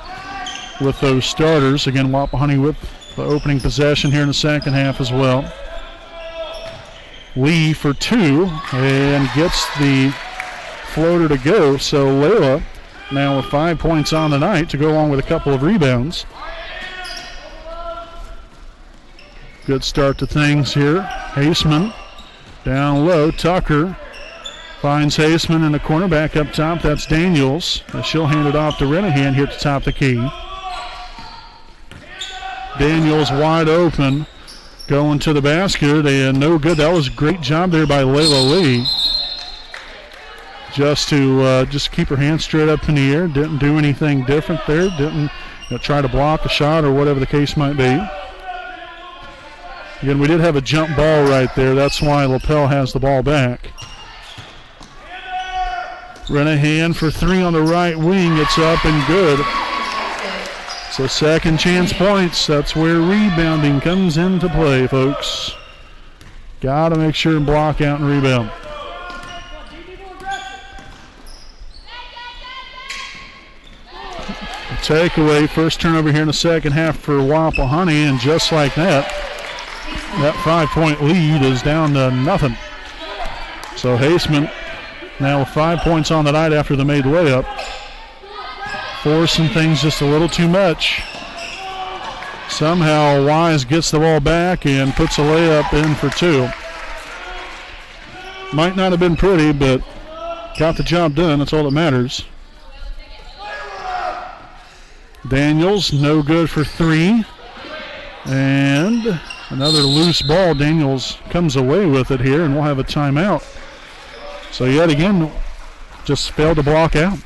with those starters. Again, Wapahani with the opening possession here in the second half as well. Lee for two and gets the floater to go. So Layla now with 5 points on the night to go along with a couple of rebounds. Good start to things here. Haseman down low. Tucker finds Haseman in the corner. Back up top. That's Daniels. She'll hand it off to Renahan here at the top of the key. Daniels wide open. Going to the basket. And no good. That was a great job there by Layla Lee. Just to just keep her hands straight up in the air. Didn't do anything different there. Didn't try to block a shot or whatever the case might be. Again, we did have a jump ball right there. That's why Lapel has the ball back. Renahan for three on the right wing. It's up and good. So second chance points. That's where rebounding comes into play, folks. Got to make sure and block out and rebound. Takeaway, first turnover here in the second half for Wapahani, and just like that, that 5-point lead is down to nothing. So Haseman now with 5 points on the night after the made layup. Forcing things just a little too much. Somehow Wise gets the ball back and puts a layup in for two. Might not have been pretty, but got the job done. That's all that matters. Daniels, no good for three. And another loose ball. Daniels comes away with it here, and we'll have a timeout. So yet again, just failed to block out.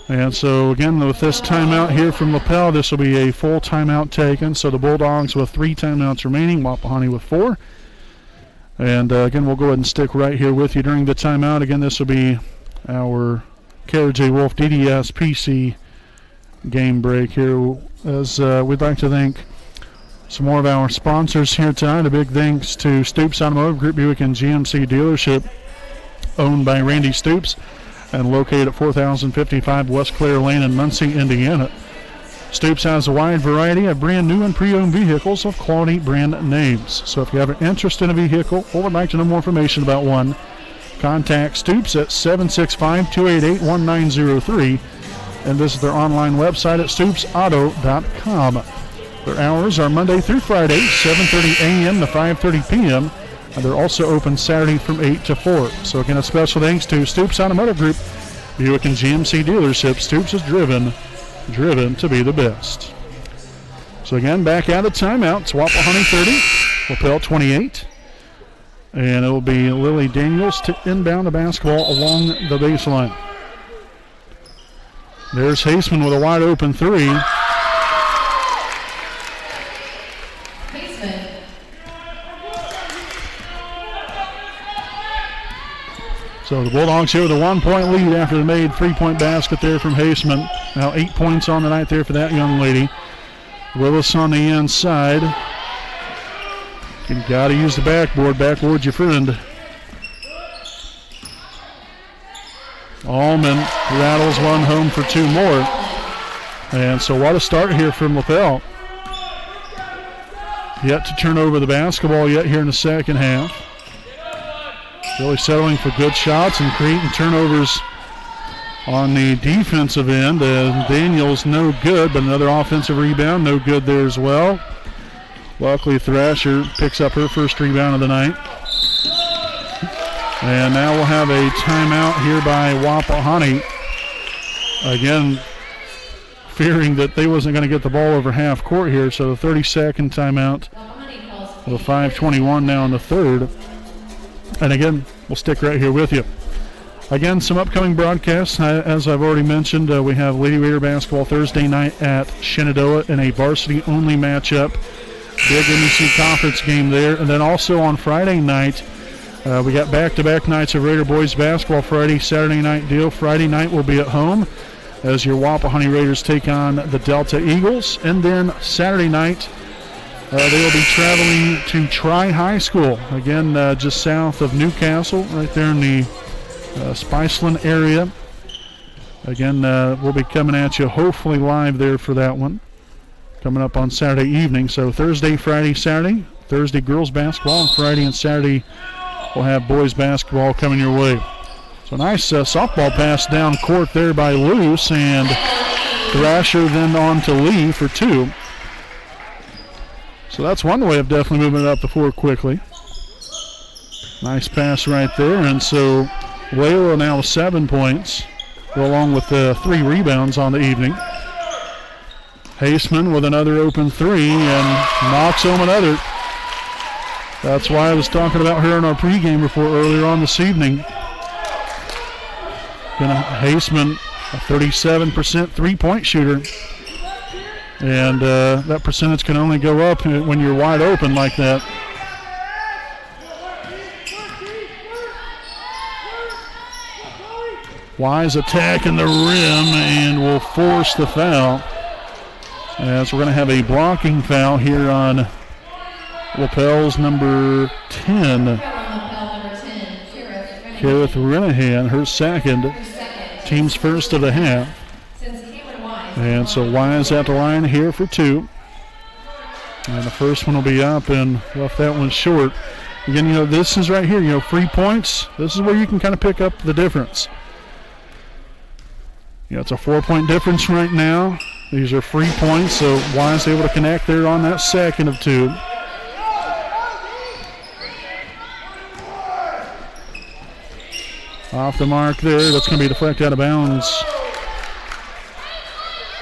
And so again, with this timeout here from Lapel, this will be a full timeout taken. So the Bulldogs with 3 timeouts remaining, Wapahani with 4. And again, we'll go ahead and stick right here with you during the timeout. Again, this will be our KRJ Wolf DDS PC game break here, as we'd like to thank some more of our sponsors here tonight. A big thanks to Stoops Automotive Group, Buick and GMC dealership, owned by Randy Stoops and located at 4055 West Clare Lane in Muncie, Indiana. Stoops has a wide variety of brand new and pre-owned vehicles of quality brand names. So if you have an interest in a vehicle or would like to know more information about one, contact Stoops at 765-288-1903 and visit their online website at stoopsauto.com. Their hours are Monday through Friday, 7:30 a.m. to 5:30 p.m., and they're also open Saturday from 8 to 4. So again, a special thanks to Stoops Automotive Group, Buick and GMC dealership. Stoops is driven to be the best. So again, back out of timeout. It's Wapahani 30, Lapel 28. And it will be Lily Daniels to inbound the basketball along the baseline. There's Haseman with a wide open three. So the Bulldogs here with a 1-point lead after the made 3-point basket there from Haseman. Now 8 points on the night there for that young lady. Willis on the inside. You got to use the backboard. Backboard's your friend. Allman rattles one home for 2 more. And so what a start here from Lapel. yet to turn over the basketball yet here in the second half. Really settling for good shots and creating turnovers on the defensive end. Daniels no good, but another offensive rebound, no good there as well. Luckily, Thrasher picks up her first rebound of the night. And now we'll have a timeout here by Wapahani. Again, fearing that they wasn't going to get the ball over half court here, so the 30-second timeout with 5:21 now in the third. And again, we'll stick right here with you. Again, some upcoming broadcasts. As I've already mentioned, we have Lady Raider basketball Thursday night at Shenandoah in a varsity-only matchup. Big MEC conference game there. And then also on Friday night, we got back-to-back nights of Raider boys basketball. Friday, Saturday night deal. Friday night will be at home as your Wapahani Raiders take on the Delta Eagles. And then Saturday night, they will be traveling to Tri High School, again, just south of Newcastle, right there in the Spiceland area. Again, we'll be coming at you hopefully live there for that one, coming up on Saturday evening. So Thursday, Friday, Saturday. Thursday, girls basketball, and Friday and Saturday we'll have boys basketball coming your way. So nice softball pass down court there by Luce, and Thrasher then on to Lee for two. So that's one way of definitely moving it up the floor quickly. Nice pass right there. And so Layla now with 7 points, along with 3 rebounds on the evening. Haseman with another open three and knocks home another. That's why I was talking about her in our pregame report earlier on this evening. Haseman, a 37% three-point shooter. And that percentage can only go up when you're wide open like that. Wise attacking the rim and will force the foul. As we're going to have a blocking foul here on Lapel's number 10. Kareth Renahan, her second. Team's first of the half. And so Wise at the line here for two. And the first one will be up and left that one short. Again, this is right here, free points. This is where you can kind of pick up the difference. It's a 4-point difference right now. These are free points, so Wise able to connect there on that second of two. Off the mark there. That's going to be deflected out of bounds.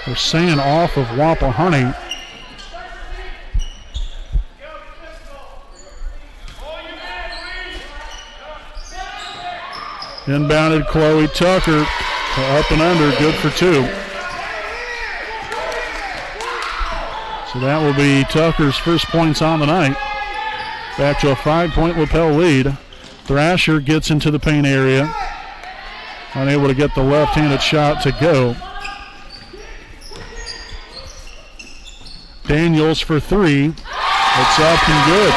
They're saying off of Wapahani. Inbounded Chloe Tucker. Up and under, good for two. So that will be Tucker's first points on the night. Back to a 5-point Lapel lead. Thrasher gets into the paint area. Unable to get the left-handed shot to go. Daniels for three. It's up and good.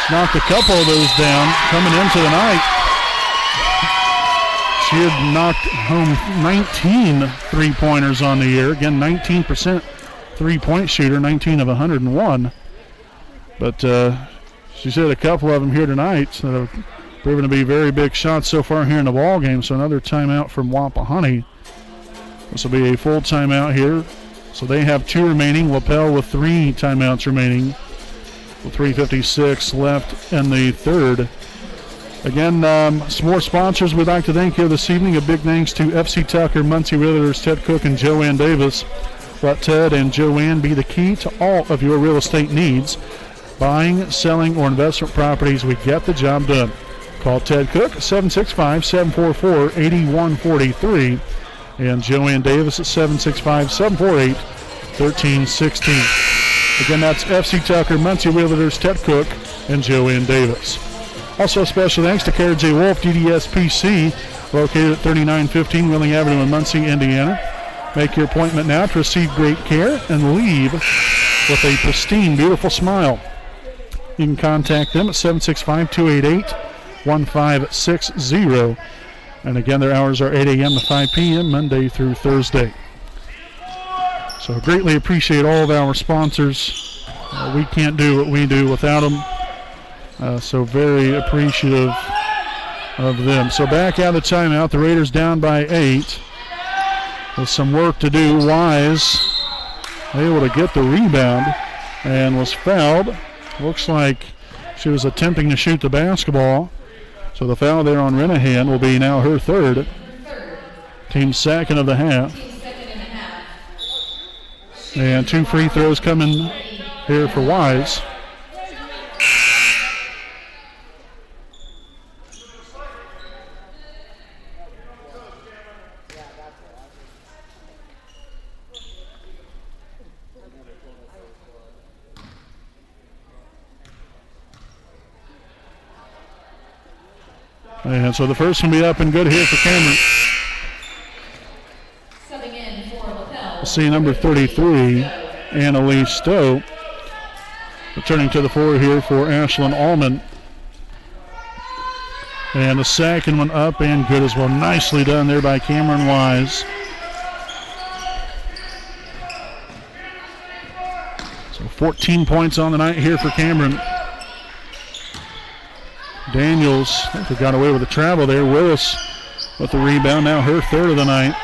Knocked a couple of those down coming into the night. She had knocked home 19 three-pointers on the year. Again, 19% three-point shooter, 19 of 101. But she's hit a couple of them here tonight that have proven to be very big shots so far here in the ball game. So another timeout from Wapahani. This will be a full timeout here. So they have 2 remaining. Lapel with 3 timeouts remaining. With 3:56 left in the third. Again, some more sponsors we'd like to thank here this evening. A big thanks to FC Tucker, Muncie Realtors, Ted Cook, and Joanne Davis. Let Ted and Joanne be the key to all of your real estate needs. Buying, selling, or investment properties, we get the job done. Call Ted Cook, 765-744-8143, and Joanne Davis at 765-748-1316. Again, that's FC Tucker, Muncie Realtors, Ted Cook, and Joanne Davis. Also, special thanks to Kara J. Wolf, DDS PC, located at 3915 Wheeling Avenue in Muncie, Indiana. Make your appointment now to receive great care and leave with a pristine, beautiful smile. You can contact them at 765-288-1560. And again, their hours are 8 a.m. to 5 p.m. Monday through Thursday. So greatly appreciate all of our sponsors We can't do what we do without them. So very appreciative of them. So back out of the timeout. The Raiders down by 8 with some work to do. Wise able to get the rebound and was fouled. Looks like she was attempting to shoot the basketball. So the foul there on Renahan will be now her third. Team second of the half. And 2 free throws coming here for Wise. And so the first one will be up and good here for Cameron. Subbing in for Lapel. We'll see number 33, Annalise Stowe. Returning to the floor here for Ashlyn Allman. And the second one up and good as well. Nicely done there by Cameron Wise. So 14 points on the night here for Cameron. Daniels got away with the travel there. Willis with the rebound, now her third of the night.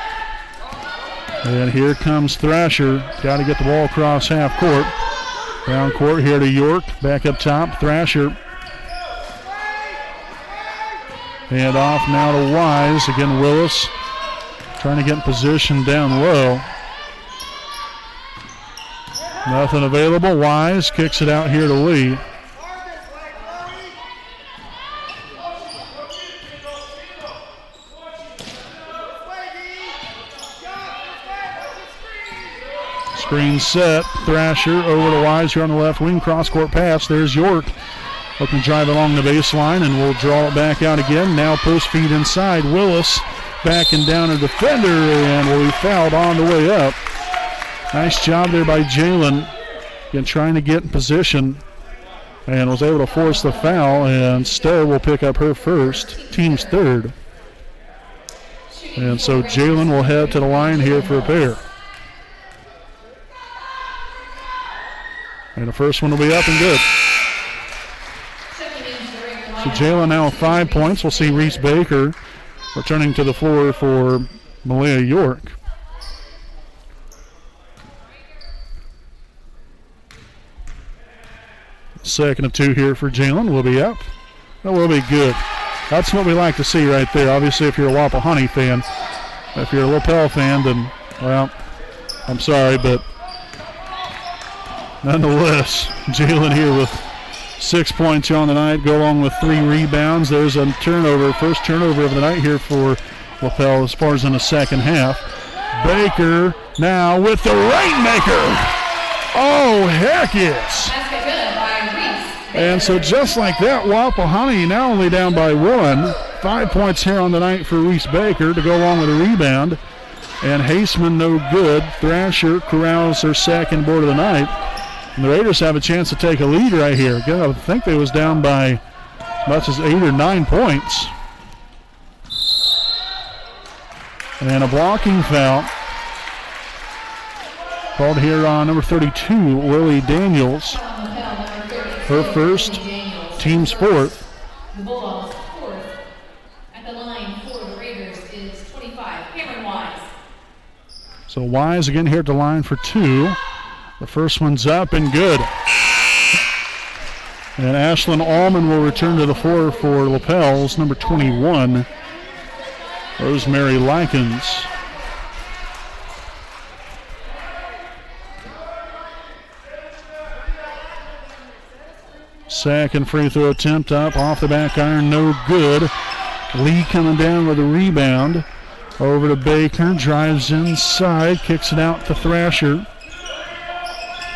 And here comes Thrasher. Got to get the ball across half court. Down court here to York. Back up top, Thrasher. And off now to Wise. Again, Willis trying to get in position down low. Nothing available. Wise kicks it out here to Lee. Screen set. Thrasher over to Wise here on the left wing. Cross-court pass. There's York. Looking to drive along the baseline, and we'll draw it back out again. Now post feed inside. Willis backing down a defender, and will be fouled on the way up. Nice job there by Jalen. Again, trying to get in position, and was able to force the foul, and Stowe will pick up her first, team's third. And so Jalen will head to the line here for a pair. And the first one will be up and good. So Jalen now 5 points. We'll see Reese Baker returning to the floor for Malia York. Second of 2 here for Jalen will be up. That will be good. That's what we like to see right there. Obviously, if you're a Wapahani fan, if you're a Lapel fan, then, well, I'm sorry, but nonetheless, Jalen here with 6 points here on the night, go along with 3 rebounds. There's a turnover, first turnover of the night here for Lapel as far as in the second half. Baker now with the rainmaker. Oh, heck yes. And so just like that, Wapahani now only down by 1. 5 points here on the night for Reese Baker to go along with a rebound. And Haseman no good. Thrasher corrals her second board of the night. And the Raiders have a chance to take a lead right here. Again, I think they was down by as much as 8 or 9 points. And a blocking foul called here on number 32, Lily Daniels. Her first, team's fourth. The Bulldogs fourth. At the line for the Raiders is 25, Cameron Wise. So Wise again here at the line for 2. The first one's up and good. And Ashlyn Allman will return to the floor for Lapel's number 21, Rosemary Likens. Second free throw attempt up off the back iron, no good. Lee coming down with a rebound. Over to Baker, drives inside, kicks it out to Thrasher.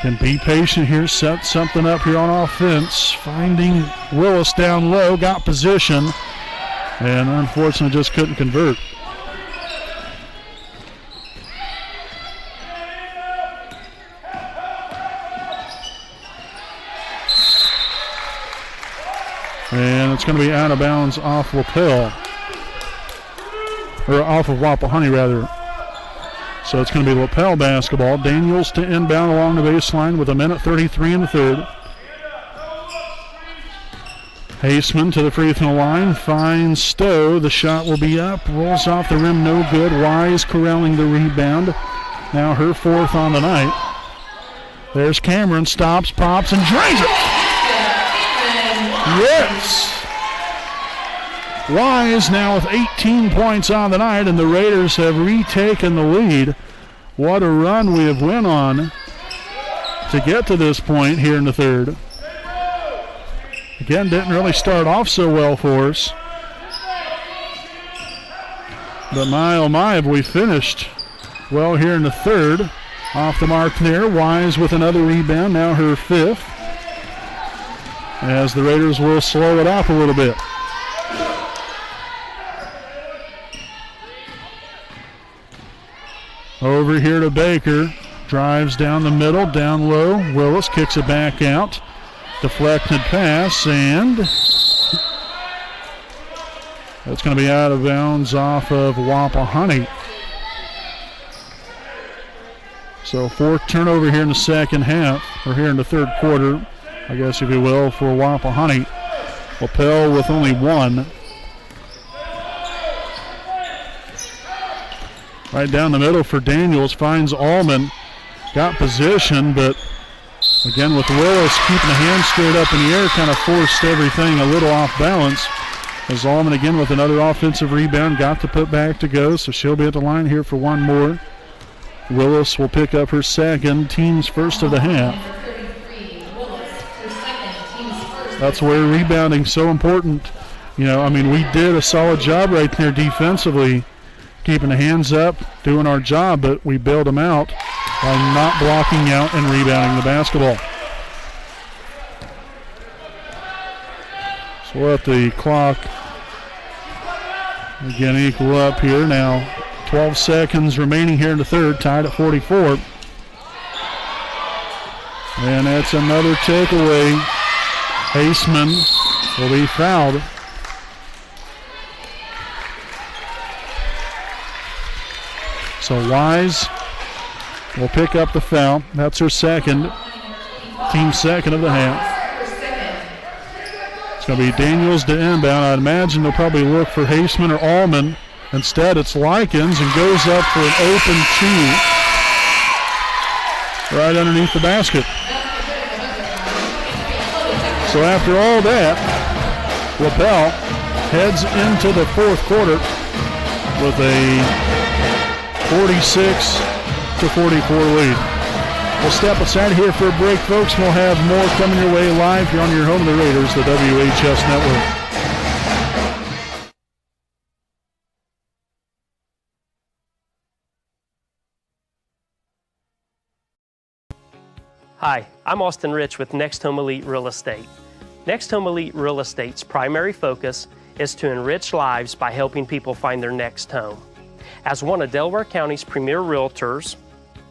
Can be patient here, set something up here on offense. Finding Willis down low, got position, and unfortunately just couldn't convert. And it's going to be out of bounds off Lapel. Or off of Wapahani, rather. So it's going to be Lapel basketball. Daniels to inbound along the baseline with 1:33 in the third. Haseman to the free throw line, finds Stowe. The shot will be up, rolls off the rim, no good. Wise corralling the rebound. Now her fourth on the night. There's Cameron, stops, pops, and drains it. Yes! Wise now with 18 points on the night, and the Raiders have retaken the lead. What a run we have went on to get to this point here in the third. Again, didn't really start off so well for us. But my, oh my, have we finished well here in the third. Off the mark there. Wise with another rebound, now her fifth. As the Raiders will slow it up a little bit. Over here to Baker. Drives down the middle, down low. Willis kicks it back out. Deflected pass, and that's going to be out of bounds off of Wapahani. So fourth turnover here in the second half, or here in the third quarter, I guess if you will, for Wapahani. Lapel with only one. Right down the middle for Daniels, finds Allman. Got position, but again with Willis keeping the hand straight up in the air, kind of forced everything a little off balance. As Allman again with another offensive rebound, got to put back to go, so she'll be at the line here for one more. Willis will pick up her second, team's first of the half. That's where rebounding's so important. You know, I mean, we did a solid job right there defensively, keeping the hands up, doing our job, but we bailed them out by not blocking out and rebounding the basketball. So we'll let the clock again equal up here now. 12 seconds remaining here in the third, tied at 44. And that's another takeaway. Haseman will be fouled. So Wise will pick up the foul. That's her second, team second of the half. It's going to be Daniels to inbound. I'd imagine they'll probably look for Haseman or Allman. Instead, it's Likens and goes up for an open two right underneath the basket. So after all that, Lapel heads into the fourth quarter with a 46-44 lead. We'll step aside here for a break, folks. We'll have more coming your way live here on your home of the Raiders, the WHS Network. Hi, I'm Austin Rich with Next Home Elite Real Estate. Next Home Elite Real Estate's primary focus is to enrich lives by helping people find their next home. As one of Delaware County's premier realtors,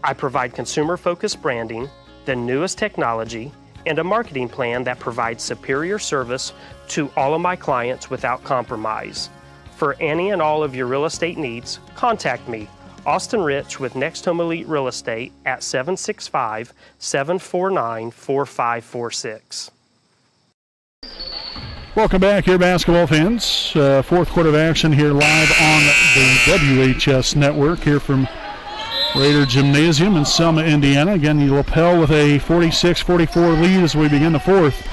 I provide consumer-focused branding, the newest technology, and a marketing plan that provides superior service to all of my clients without compromise. For any and all of your real estate needs, contact me, Austin Rich with Next Home Elite Real Estate at 765-749-4546. Welcome back here, basketball fans. Fourth quarter of action here live on the WHS Network here from Raider Gymnasium in Selma, Indiana. Again, Lapel with a 46-44 lead as we begin the fourth.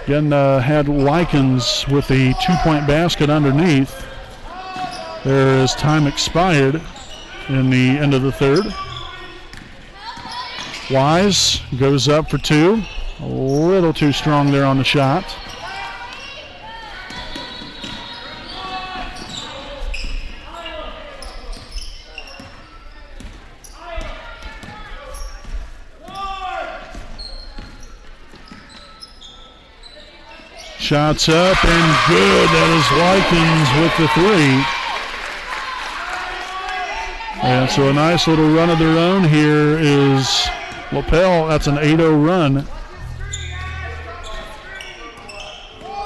Again, had Likens with a two-point basket underneath. There is time expired in the end of the third. Wise goes up for two. A little too strong there on the shot. Shots up and good. That is Likens with the three. And so a nice little run of their own here is Lapel. That's an 8-0 run.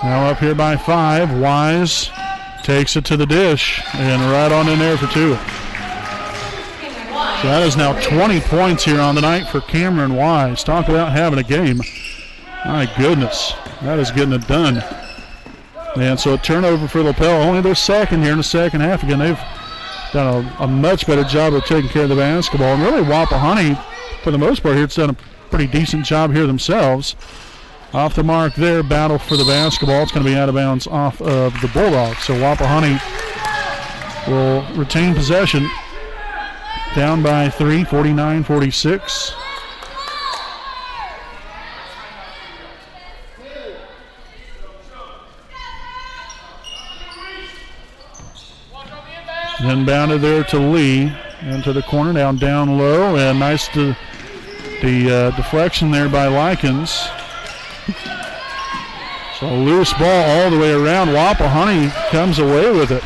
Now up here by 5. Wise takes it to the dish and right on in there for 2. So that is now 20 points here on the night for Cameron Wise. Talk about having a game. My goodness, that is getting it done. And so a turnover for Lapel, only their second here in the second half. Again, they've done a much better job of taking care of the basketball. And really, Wapahani, for the most part here, it's done a pretty decent job here themselves. Off the mark there, battle for the basketball. It's going to be out of bounds off of the Bulldogs. So Wapahani will retain possession. Down by 3, 49-46. Inbounded there to Lee. Into the corner, down low. And nice to the deflection there by Likens. So loose ball all the way around. Wapahani comes away with it.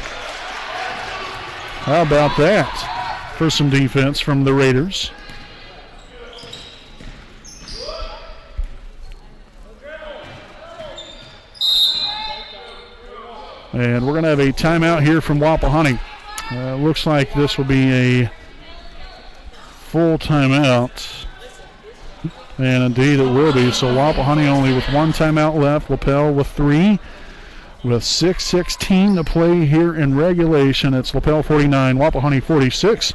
How about that? For some defense from the Raiders. And we're going to have a timeout here from Wapahani. Looks like this will be a full timeout. And indeed it will be. So Wapahani only with one timeout left. Lapel with 3. With 6:16 to play here in regulation. It's Lapel 49, Wapahani 46.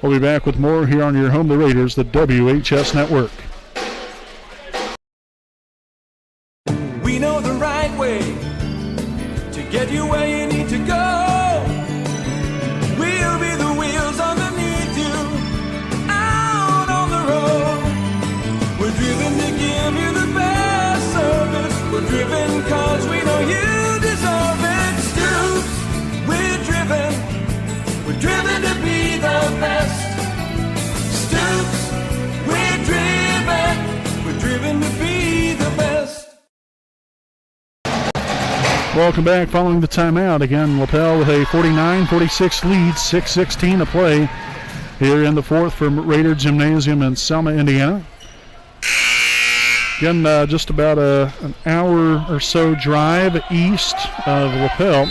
We'll be back with more here on your home, the Raiders, the WHS Network. We know the right way to get you where you need to go. We'll be the wheels underneath you, out on the road. We're driven to give you the best service. We're driven cause we know you. We're driven to be the best. Stoops, we're driven to be the best. Welcome back following the timeout. Again, Lapel with a 49-46 lead, 6:16 to play here in the fourth from Raider Gymnasium in Selma, Indiana. Again, just about an hour or so drive east of Lapel.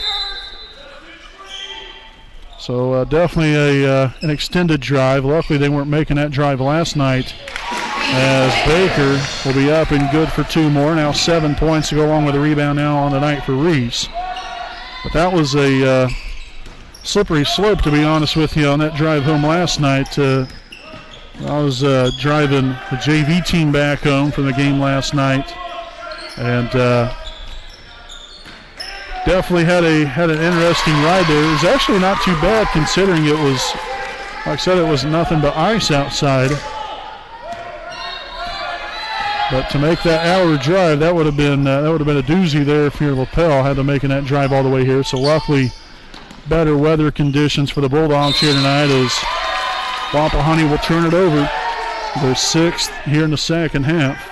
So definitely an extended drive. Luckily they weren't making that drive last night, as Baker will be up and good for 2 more. Now 7 points to go along with a rebound now on the night for Reese. But that was a slippery slope, to be honest with you, on that drive home last night. I was driving the JV team back home from the game last night, and definitely had an interesting ride there. It was actually not too bad considering it was, like I said, it was nothing but ice outside. But to make that hour drive, that would have been a doozy there if you're Lapel, had to making that drive all the way here. So luckily, better weather conditions for the Bulldogs here tonight, as Wapahani will turn it over. They're 6th here in the second half.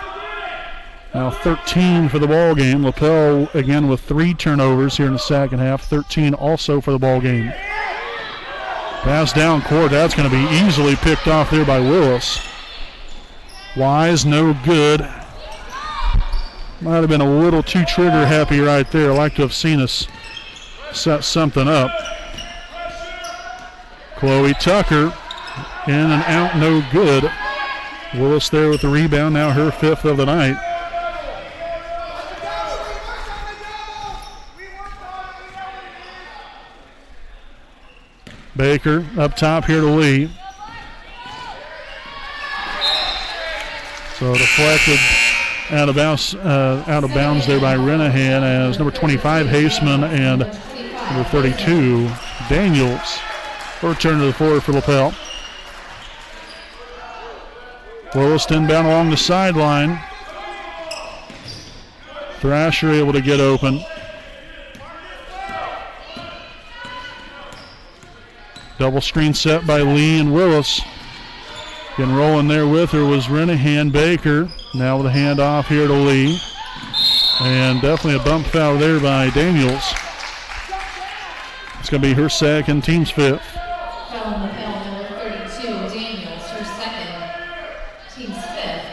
Now 13 for the ball game. Lapel again with 3 turnovers here in the second half. 13 also for the ball game. Pass down court. That's going to be easily picked off there by Willis. Wise, no good. Might have been a little too trigger happy right there. I'd like to have seen us set something up. Chloe Tucker in and out, no good. Willis there with the rebound, now her 5th of the night. Baker up top here to Lee. So deflected out of bounds there by Renahan, as number 25 Haseman and number 32 Daniels return to the floor for Lapel. Willis inbound along the sideline. Thrasher able to get open. Double screen set by Lee and Willis. Getting rolling there with her was Renahan. Baker now with a handoff here to Lee. And definitely a bump foul there by Daniels. It's going to be her second, team's 5th. Foul on the foul, number 32, Daniels, her second, team's 5th.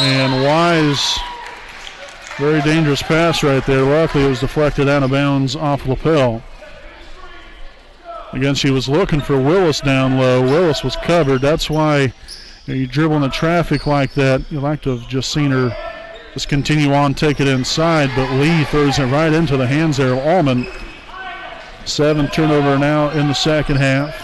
And Wise, very dangerous pass right there. Luckily, it was deflected out of bounds off Lapel. Again, she was looking for Willis down low. Willis was covered. That's why you dribble in the traffic like that. You'd like to have just seen her just continue on, take it inside, but Lee throws it right into the hands there of Allman. 7 turnover now in the second half.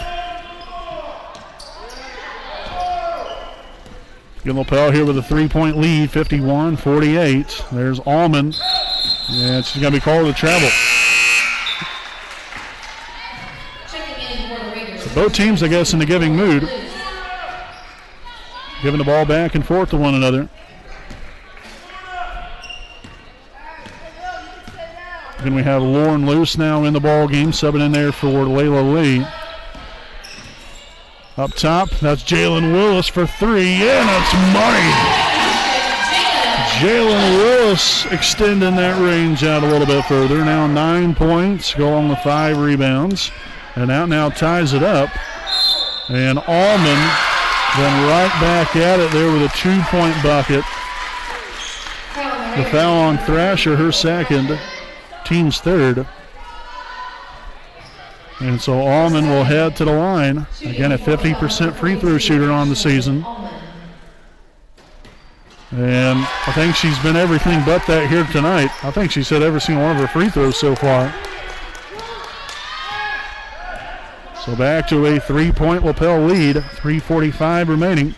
Lapel here with a 3-point lead, 51-48. There's Allman, and she's going to be called to travel. So both teams, I guess, in the giving mood. Giving the ball back and forth to one another. Then we have Lauren Luce now in the ball game, subbing in there for Layla Lee. Up top, that's Jalen Willis for 3, and it's money. Jalen Willis extending that range out a little bit further. Now 9 points, go on with 5 rebounds, and that now ties it up. And Allman then right back at it there with a 2-point bucket. The foul on Thrasher, her second, team's third. And so Allman will head to the line. Again, a 50% free throw shooter on the season. And I think she's been everything but that here tonight. I think she's hit every single one of her free throws so far. So back to a 3-point Lapel lead, 3:45 remaining.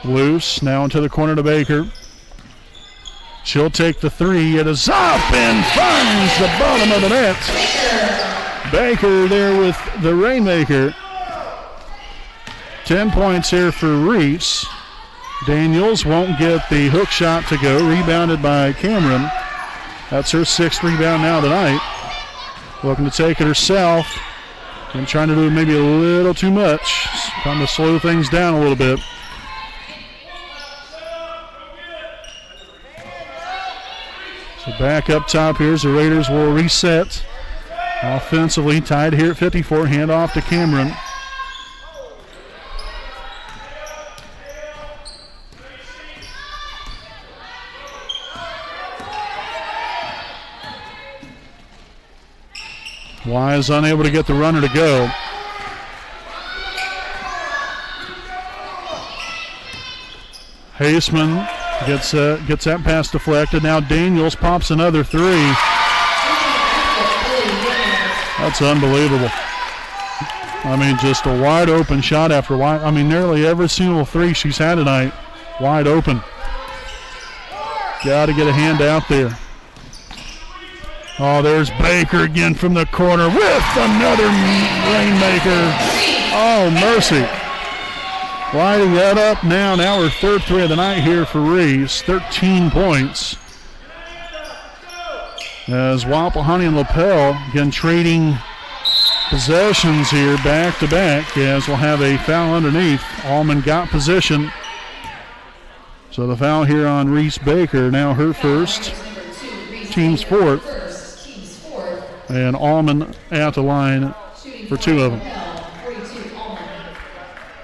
Loose now into the corner to Baker. She'll take the 3. It is up and finds the bottom of the net. Baker there with the Rainmaker. 10 points here for Reese. Daniels won't get the hook shot to go. Rebounded by Cameron. That's her 6th rebound now tonight. Looking to take it herself. And trying to do maybe a little too much. Trying to slow things down a little bit. So back up top here as the Raiders will reset. Offensively tied here at 54. Hand off to Cameron. Wise unable to get the runner to go. Haseman gets that pass deflected. Now Daniels pops another 3. That's unbelievable. I mean, just a wide open shot after wide. I mean, nearly every single 3 she's had tonight, wide open. Got to get a hand out there. Oh, there's Baker again from the corner with another Rainmaker. Oh, mercy. Lighting that up now. Now her 3rd 3 of the night here for Reese. 13 points. As Wapahani and Lapel again trading possessions here back to back, as we'll have a foul underneath. Allman got position. So the foul here on Reese Baker, now her 1st, team's 4th. And Allman at the line for 2 of them.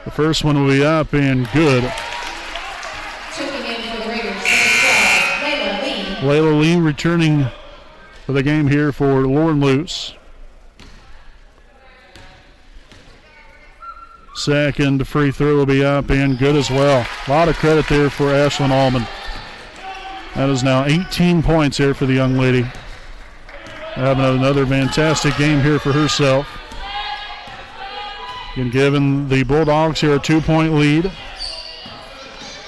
The first one will be up and good. Layla Lee returning for the game here for Lauren Luce. Second free throw will be up and good as well. A lot of credit there for Ashlyn Allman. That is now 18 points here for the young lady. Having another fantastic game here for herself. And giving the Bulldogs here a 2-point lead.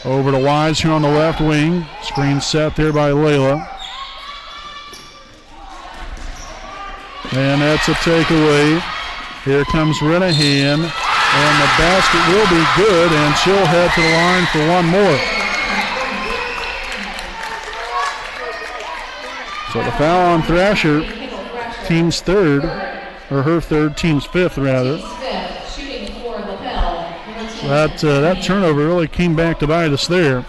Over to Wise here on the left wing. Screen set there by Layla. And that's a takeaway. Here comes Renahan. And the basket will be good, and she'll head to the line for one more. So the foul on Thrasher, team's 3rd, or her 3rd, team's 5th rather. That turnover really came back to bite us there.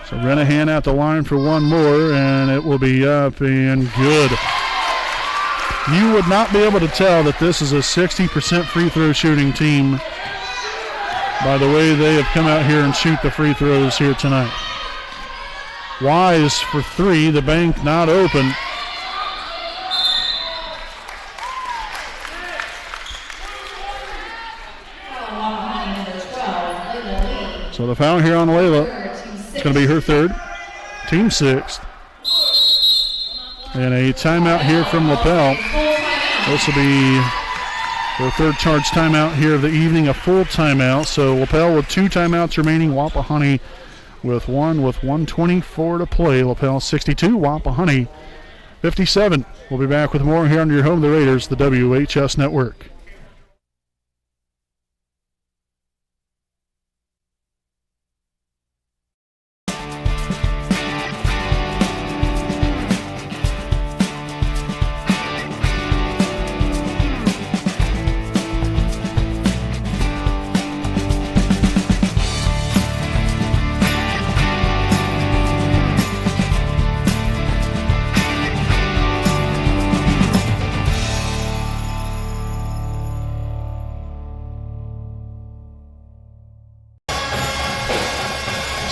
So Renahan at the line for one more, and it will be up and good. You would not be able to tell that this is a 60% free throw shooting team by the way they have come out here and shoot the free throws here tonight. Wise for three, the bank not open. So the foul here on Layla. It's going to be her third, team sixth. And a timeout here from Lapel. This will be their third charge timeout here of the evening, a full timeout. So Lapel with 2 timeouts remaining, Wapahani with 1 with 1:24 to play. Lapel 62, Wapahani 57. We'll be back with more here on your home, the Raiders, the WHS Network.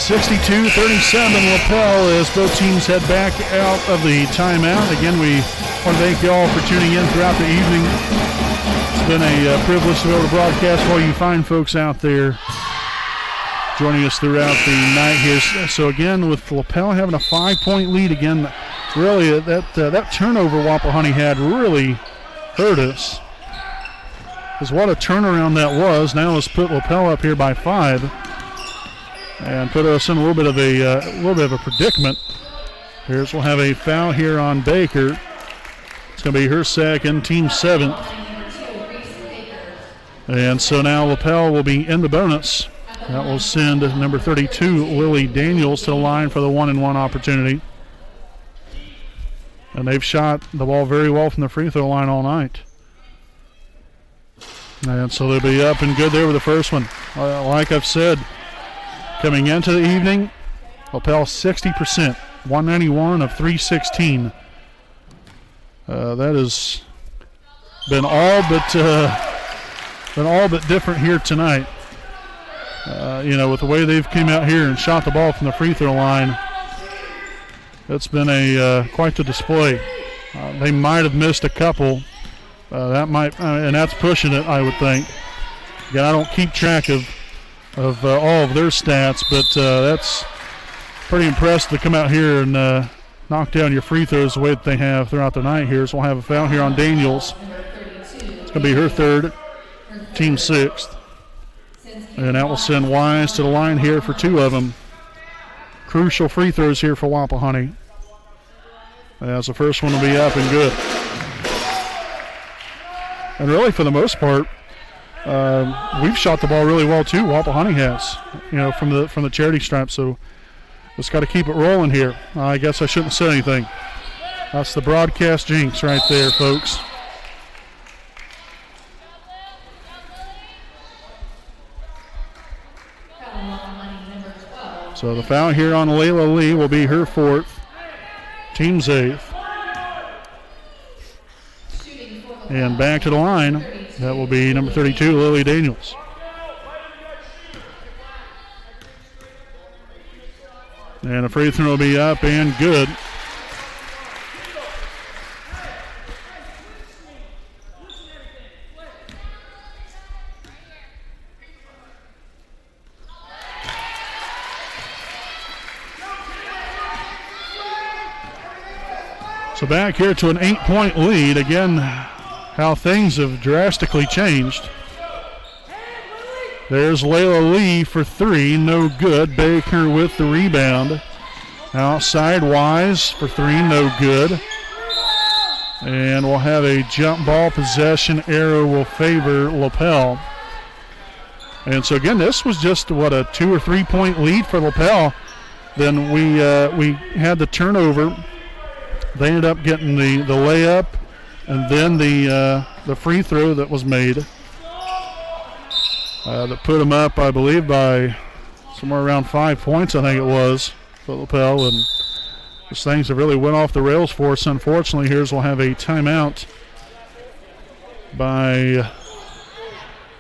(62-37) Lapel as both teams head back out of the timeout. Again, we want to thank you all for tuning in throughout the evening. It's been a privilege to be able to broadcast for all you fine folks out there joining us throughout the night here. So again, with Lapel having a 5-point lead again, really that turnover Wapahani had really hurt us. Because what a turnaround that was. Now let's put Lapel up here by 5. And put us in a little bit of a predicament. We'll have a foul here on Baker. It's going to be her second, team 7th. And so now Lapel will be in the bonus. That will send number 32, Lily Daniels, to the line for the 1-and-1 opportunity. And they've shot the ball very well from the free throw line all night. And so they'll be up and good there with the first one. Like I've said, coming into the evening, Lapel 60%, 191 of 316. That has been all but different here tonight. With the way they've came out here and shot the ball from the free throw line, it's been quite the display. They might have missed a couple. And that's pushing it, I would think. Again, I don't keep track of all of their stats, but that's pretty impressive to come out here and knock down your free throws the way that they have throughout the night here. So we'll have a foul here on Daniels. It's going to be her third, team 6th. And that will send Wise to the line here for 2 of them. Crucial free throws here for Wapahani. As the first one will be up and good. And really, for the most part, we've shot the ball really well too. Wapahani has, from the charity stripe. So just got to keep it rolling here. I guess I shouldn't say anything. That's the broadcast jinx right there, folks. So the foul here on Layla Lee will be her 4th, team's 8th. And back to the line. That will be number 32, Lily Daniels. And a free throw will be up and good. So back here to an 8-point lead. Again, how things have drastically changed. There's Layla Lee for 3, no good. Baker with the rebound. Outside Wise for 3, no good. And we'll have a jump ball possession. Arrow will favor Lapel. And so again, this was just a 2 or 3 point lead for Lapel. Then we had the turnover. They ended up getting the layup and then the free throw that was made that put them up, I believe, by somewhere around 5 points, I think it was, for Lapel. And these things have really went off the rails for us, unfortunately. We'll have a timeout by,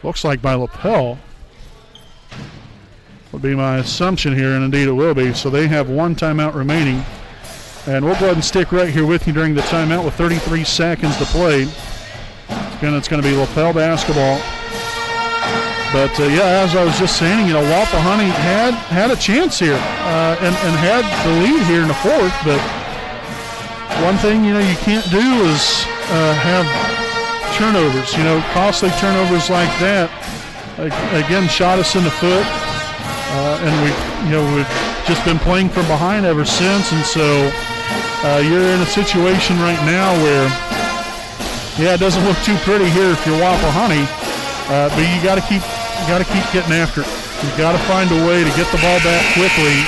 looks like by Lapel. Would be my assumption here, and indeed it will be. So they have one timeout remaining. And we'll go ahead and stick right here with you during the timeout with 33 seconds to play. Again, it's going to be Lapel basketball. But, yeah, as I was just saying, Wapahani had a chance here and had the lead here in the fourth. But one thing, you can't do is have turnovers. Costly turnovers like that, again, shot us in the foot. And we've just been playing from behind ever since. And so you're in a situation right now where, it doesn't look too pretty here if you're Wapahani, but you got to keep getting after it. You've got to find a way to get the ball back quickly.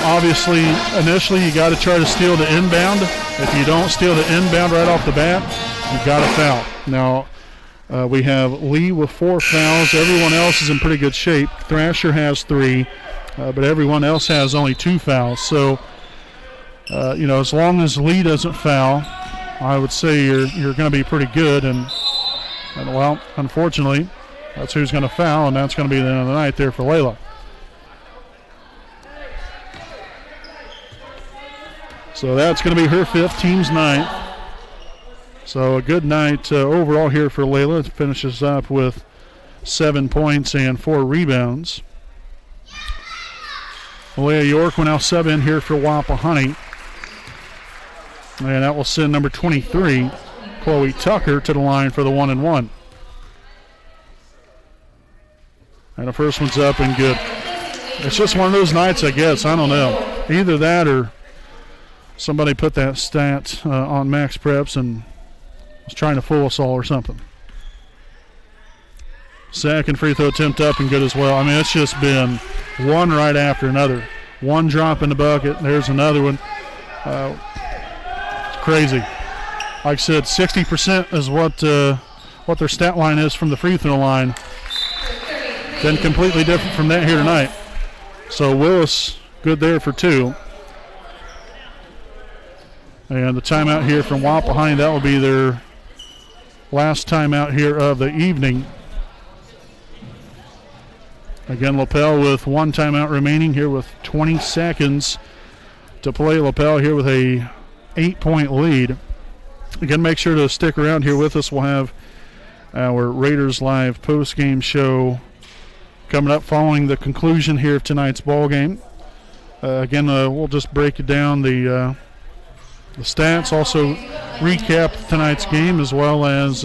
Obviously, initially you got to try to steal the inbound. If you don't steal the inbound right off the bat, you've got to foul. Now, we have Lee with 4 fouls. Everyone else is in pretty good shape. Thrasher has 3, but everyone else has only 2 fouls. So, as long as Lee doesn't foul, I would say you're going to be pretty good. And well, unfortunately, that's who's going to foul, and that's going to be the end of the night there for Layla. So that's going to be her 5th, team's 9th. So a good night overall here for Layla. It finishes up with 7 points and 4 rebounds. Leah York will now sub in here for Wapahani. And that will send number 23, Chloe Tucker, to the line for the 1-and-1. And the first one's up and good. It's just one of those nights, I guess. I don't know. Either that or somebody put that stat on Max Preps and was trying to fool us all or something. Second free throw attempt up and good as well. I mean, it's just been one right after another. One drop in the bucket. There's another one. It's crazy. Like I said, 60% is what their stat line is from the free throw line. Been completely different from that here tonight. So Willis, good there for 2. And the timeout here from Wapahani, that will be their last timeout here of the evening. Again, Lapel with 1 timeout remaining here with 20 seconds to play. Lapel here with a 8-point lead. Again, make sure to stick around here with us. We'll have our Raiders Live post-game show coming up following the conclusion here of tonight's ball game. Again, we'll just break it down the stats, also recap tonight's game, as well as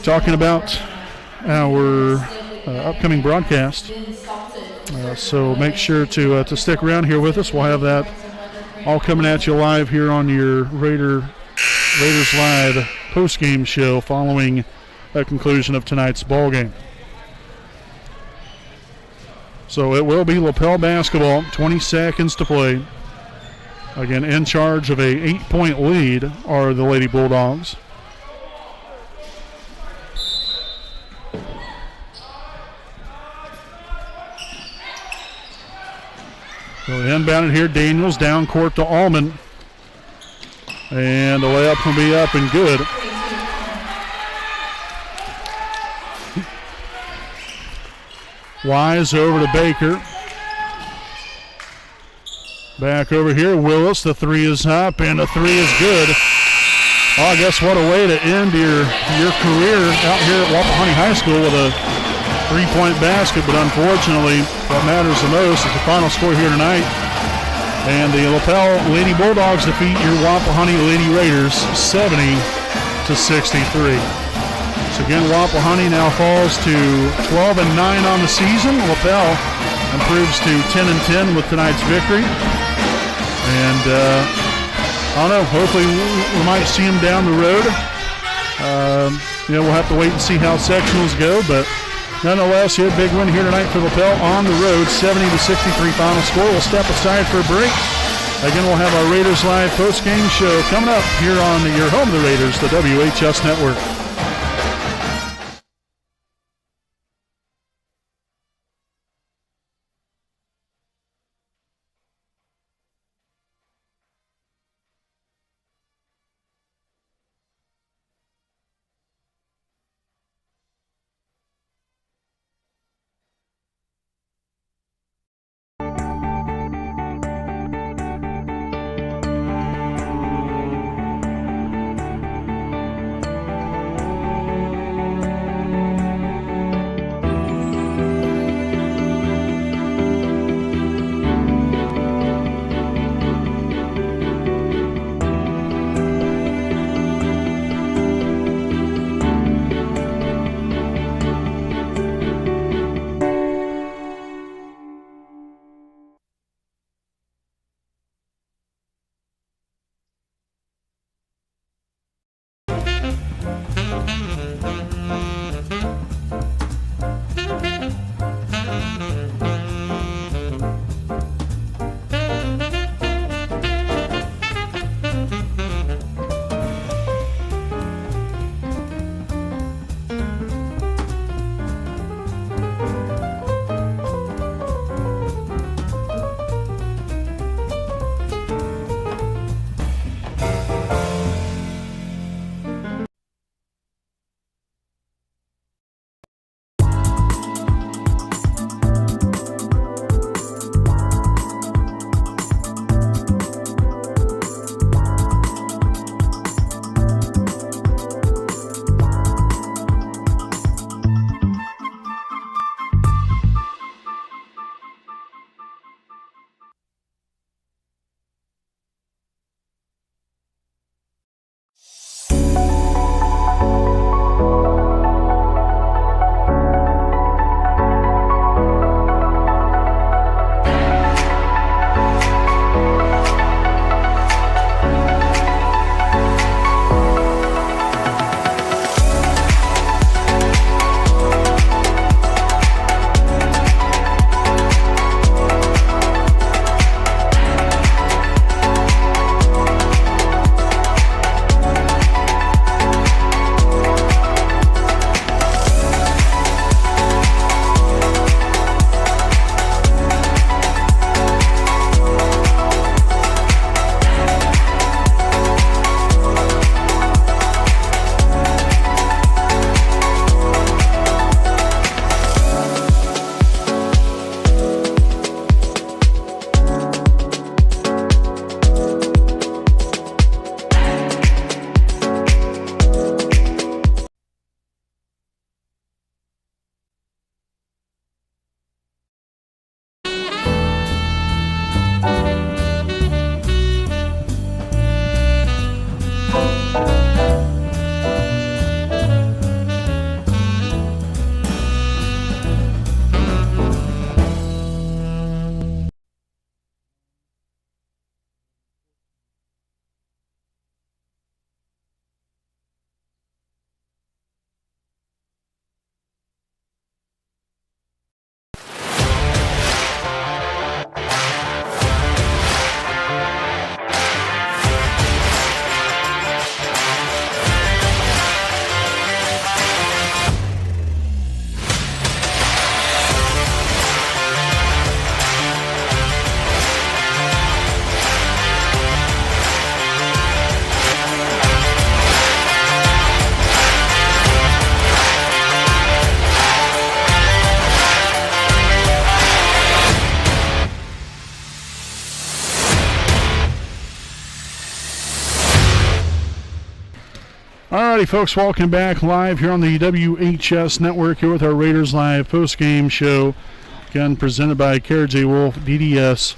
talking about our upcoming broadcast. So make sure to stick around here with us. We'll have that all coming at you live here on your Raiders Live post-game show following the conclusion of tonight's ball game. So it will be Lapel basketball, 20 seconds to play. Again, in charge of a 8-point lead are the Lady Bulldogs. So inbounded here, Daniels down court to Allman. And the layup will be up and good. Wise over to Baker. Back over here, Willis. The 3 is up, and the 3 is good. Oh, I guess what a way to end your career out here at Wapahani High School with a 3-point basket. But unfortunately, what matters the most is the final score here tonight. And the Lapel Lady Bulldogs defeat your Wapahani Lady Raiders 70-63. So again, Wapahani now falls to 12-9 on the season. Lapel improves to 10-10 with tonight's victory. And I don't know, hopefully we might see them down the road. We'll have to wait and see how sectionals go, but nonetheless, a big win here tonight for Lapel on the road, 70-63 final score. We'll step aside for a break. Again, we'll have our Raiders Live post-game show coming up here on your home of the Raiders, the WHS Network. Alrighty, folks, welcome back live here on the WHS Network here with our Raiders Live post-game show. Again, presented by Carriage Wolf, DDS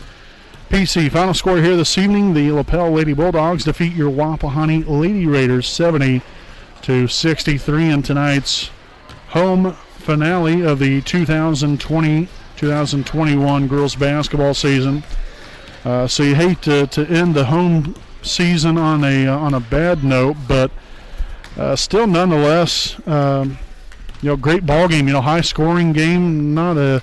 PC. Final score here this evening, the Lapel Lady Bulldogs defeat your Wapahani Lady Raiders 70-63 in tonight's home finale of the 2020-2021 girls basketball season. So you hate to end the home season on a bad note, but still, nonetheless, great ball game. High scoring game. There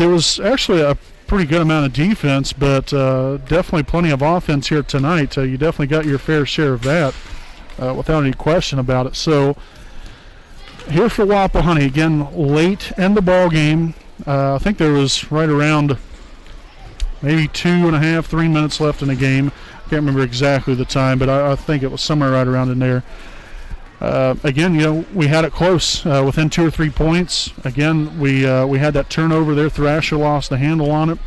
was actually a pretty good amount of defense, but definitely plenty of offense here tonight. You definitely got your fair share of that, without any question about it. So here for Wapahani again, late in the ball game. I think there was right around maybe 2.5, 3 minutes left in the game. Can't remember exactly the time, but I think it was somewhere right around in there. Again, we had it close, within 2 or 3 points. Again, we had that turnover there. Thrasher lost the handle on it.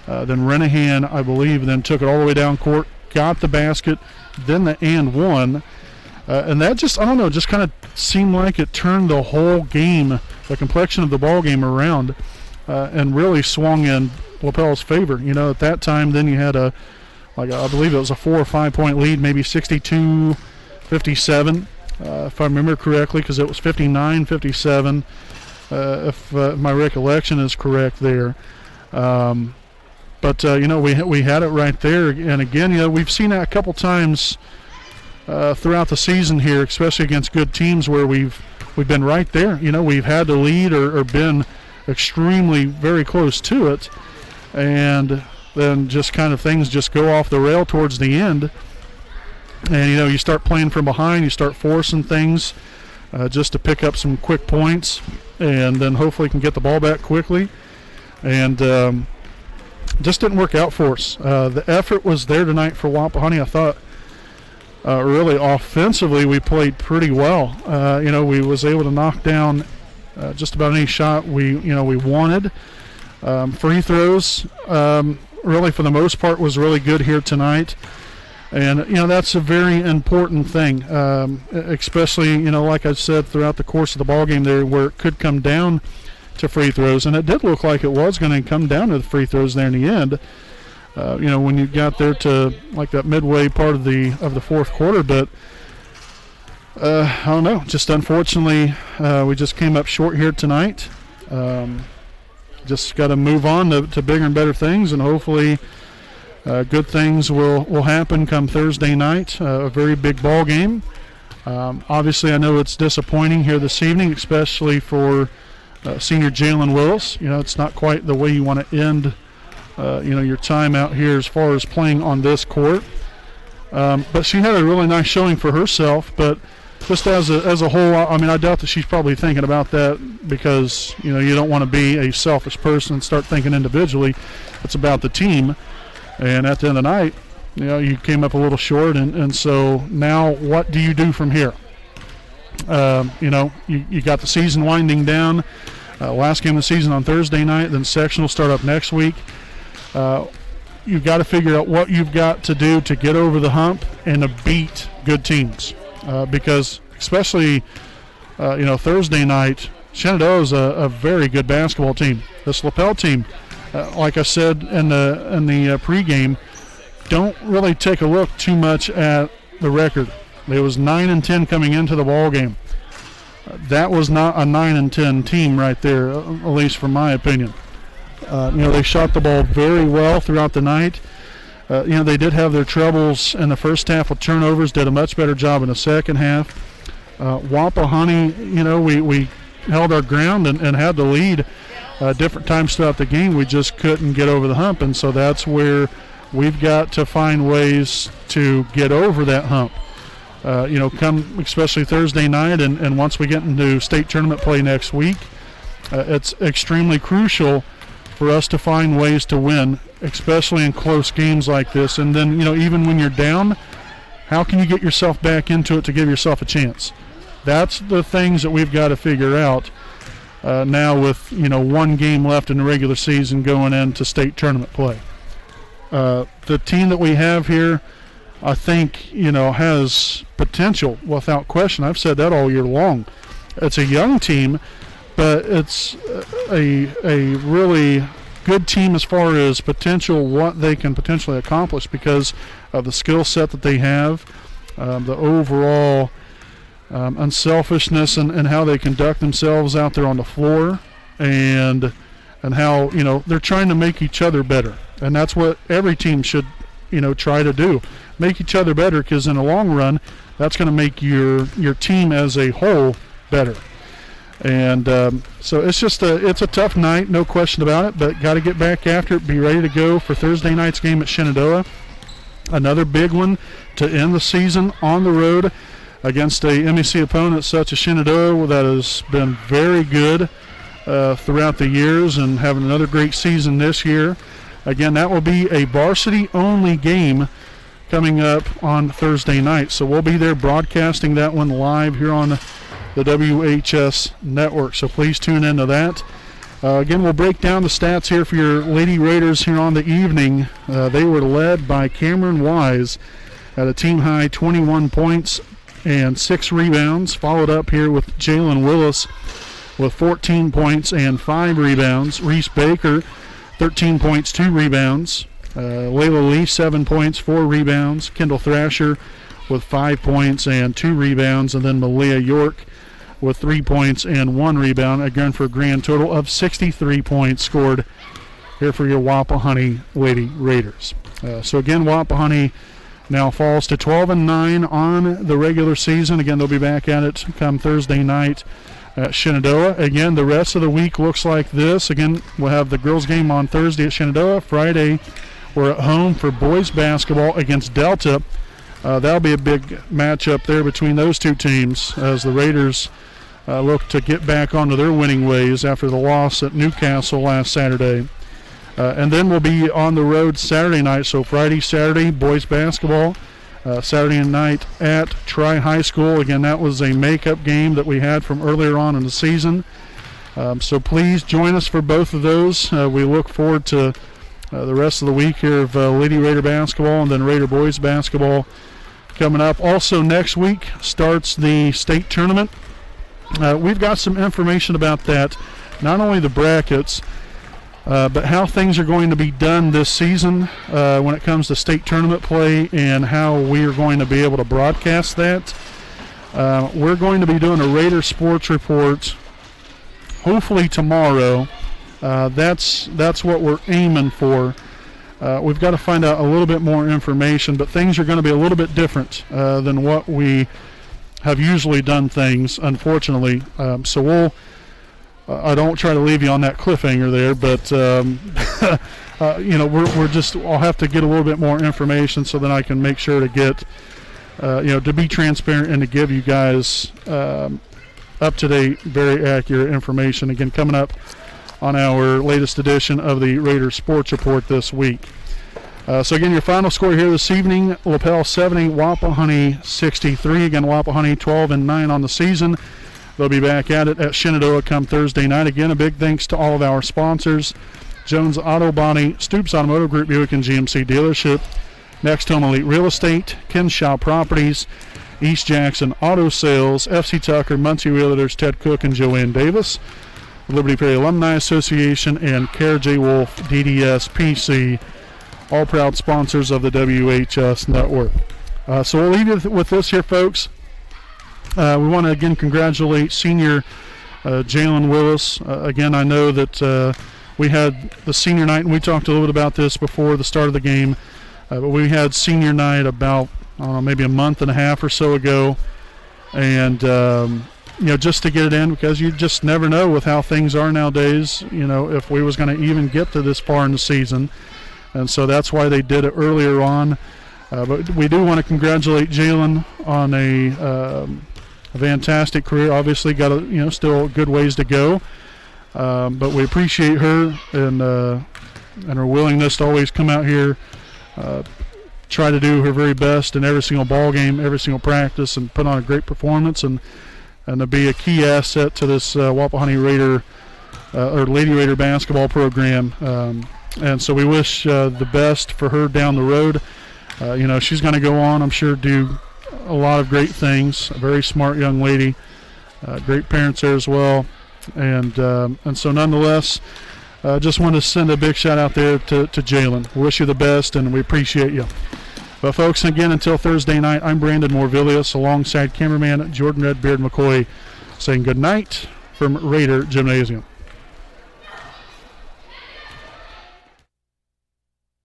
Then Renahan, I believe, then took it all the way down court, got the basket, then the and one. And that just, I don't know, just kind of seemed like it turned the whole game, the complexion of the ball game around, and really swung in Lapel's favor. At that time, then you had I believe it was a 4 or 5 point lead, maybe 62-57, if I remember correctly, because it was 59-57, if my recollection is correct there. But we had it right there, and again, we've seen that a couple times throughout the season here, especially against good teams where we've been right there. We've had the lead or been extremely very close to it, and then just kind of things just go off the rail towards the end. And, you start playing from behind, you start forcing things just to pick up some quick points, and then hopefully can get the ball back quickly. And just didn't work out for us. The effort was there tonight for Wapahani. I thought really offensively we played pretty well. We was able to knock down just about any shot we wanted. Free throws, really for the most part, was really good here tonight, and that's a very important thing, especially like I said throughout the course of the ball game there, where it could come down to free throws, and it did look like it was going to come down to the free throws there in the end. When you got there to like that midway part of the fourth quarter, but I don't know, just unfortunately we just came up short here tonight. Just got to move on to bigger and better things, and hopefully good things will happen come Thursday night, a very big ball game. Obviously, I know it's disappointing here this evening, especially for senior Jalen Willis. It's not quite the way you want to end your time out here as far as playing on this court. But she had a really nice showing for herself, but just as a whole, I doubt that she's probably thinking about that, because you don't want to be a selfish person and start thinking individually. It's about the team, and at the end of the night, you came up a little short, and so now what do you do from here? You got the season winding down. Last game of the season on Thursday night, then sectional start up next week. You've got to figure out what you've got to do to get over the hump and to beat good teams. Because especially, Thursday night, Shenandoah is a very good basketball team. This Lapel team, like I said in the pregame, don't really take a look too much at the record. It was 9-10 coming into the ball game. That was not a 9-10 team right there, at least from my opinion. They shot the ball very well throughout the night. They did have their troubles in the first half with turnovers, did a much better job in the second half. Wapahani, we held our ground and had the lead different times throughout the game. We just couldn't get over the hump, and so that's where we've got to find ways to get over that hump. Come especially Thursday night, and once we get into state tournament play next week, it's extremely crucial for us to find ways to win, especially in close games like this. And then, even when you're down, how can you get yourself back into it to give yourself a chance? That's the things that we've got to figure out now with, one game left in the regular season going into state tournament play. The team that we have here, I think, has potential without question. I've said that all year long. It's a young team, but it's a really good team as far as potential, what they can potentially accomplish because of the skill set that they have, the overall unselfishness and how they conduct themselves out there on the floor, and how they're trying to make each other better, and that's what every team should try to do, make each other better, because in the long run that's going to make your team as a whole better. And so it's a tough night, no question about it, but got to get back after it, be ready to go for Thursday night's game at Shenandoah. Another big one to end the season on the road against a MEC opponent such as Shenandoah that has been very good throughout the years and having another great season this year. Again, that will be a varsity-only game coming up on Thursday night. So we'll be there broadcasting that one live here on the WHS network. So please tune into that. Again, we'll break down the stats here for your Lady Raiders here on the evening. They were led by Cameron Wise at a team-high 21 points and 6 rebounds, followed up here with Jalen Willis with 14 points and 5 rebounds. Reese Baker, 13 points, 2 rebounds. Layla Lee, 7 points, 4 rebounds. Kendall Thrasher with 5 points and 2 rebounds. And then Malia York with 3 points and 1 rebound, again for a grand total of 63 points scored here for your Wapahani Lady Raiders. So again, Wapahani now falls to 12-9 on the regular season. Again, they'll be back at it come Thursday night at Shenandoah. Again, the rest of the week looks like this. Again, we'll have the girls game on Thursday at Shenandoah. Friday, we're at home for boys basketball against Delta. That'll be a big matchup there between those two teams as the Raiders look to get back onto their winning ways after the loss at Newcastle last Saturday. And then we'll be on the road Saturday night. So Friday, Saturday, boys basketball. Saturday night at Tri-High School. Again, that was a makeup game that we had from earlier on in the season. So please join us for both of those. We look forward to the rest of the week here of Lady Raider basketball and then Raider boys basketball coming up. Also next week starts the state tournament. We've got some information about that, not only the brackets, but how things are going to be done this season when it comes to state tournament play and how we are going to be able to broadcast that. We're going to be doing a Raider Sports Report hopefully tomorrow. That's what we're aiming for. We've got to find out a little bit more information, but things are going to be a little bit different than what we have usually done things, unfortunately. So we'll I don't try to leave you on that cliffhanger there, but I'll have to get a little bit more information so then I can make sure to get to be transparent and to give you guys up to date, very accurate information. Again, coming up on our latest edition of the Raider Sports Report this week. So again, your final score here this evening: Lapel 70, Wapahani 63. Again, Wapahani 12-9 on the season. They'll be back at it at Shenandoah come Thursday night. Again, a big thanks to all of our sponsors: Jones Auto Body, Stoops Automotive Group, Buick and GMC Dealership, Next Home Elite Real Estate, Kenshaw Properties, East Jackson Auto Sales, FC Tucker, Muncie Realtors, Ted Cook and Joanne Davis, Liberty Perry Alumni Association, and Care J. Wolf DDS PC, all proud sponsors of the WHS Network. So we'll leave you with this here, folks. We want to again congratulate senior Jalen Willis. Again, I know that we had the senior night, and we talked a little bit about this before the start of the game, but we had senior night about, I don't know, maybe a month and a half or so ago, and just to get it in, because you just never know with how things are nowadays, if we was going to even get to this far in the season, and so that's why they did it earlier on. But we do want to congratulate Jalen on a fantastic career. Obviously got still a good ways to go, but we appreciate her and her willingness to always come out here, try to do her very best in every single ball game, every single practice, and put on a great performance, and to be a key asset to this Wapahani Raider or Lady Raider basketball program. And so we wish the best for her down the road. She's going to go on, I'm sure, do a lot of great things. A very smart young lady. Great parents there as well. And so nonetheless, just want to send a big shout out there to Jalen. We wish you the best, and we appreciate you. But folks, again, until Thursday night, I'm Brandon Morvillius alongside cameraman Jordan Redbeard McCoy saying good night from Raider Gymnasium.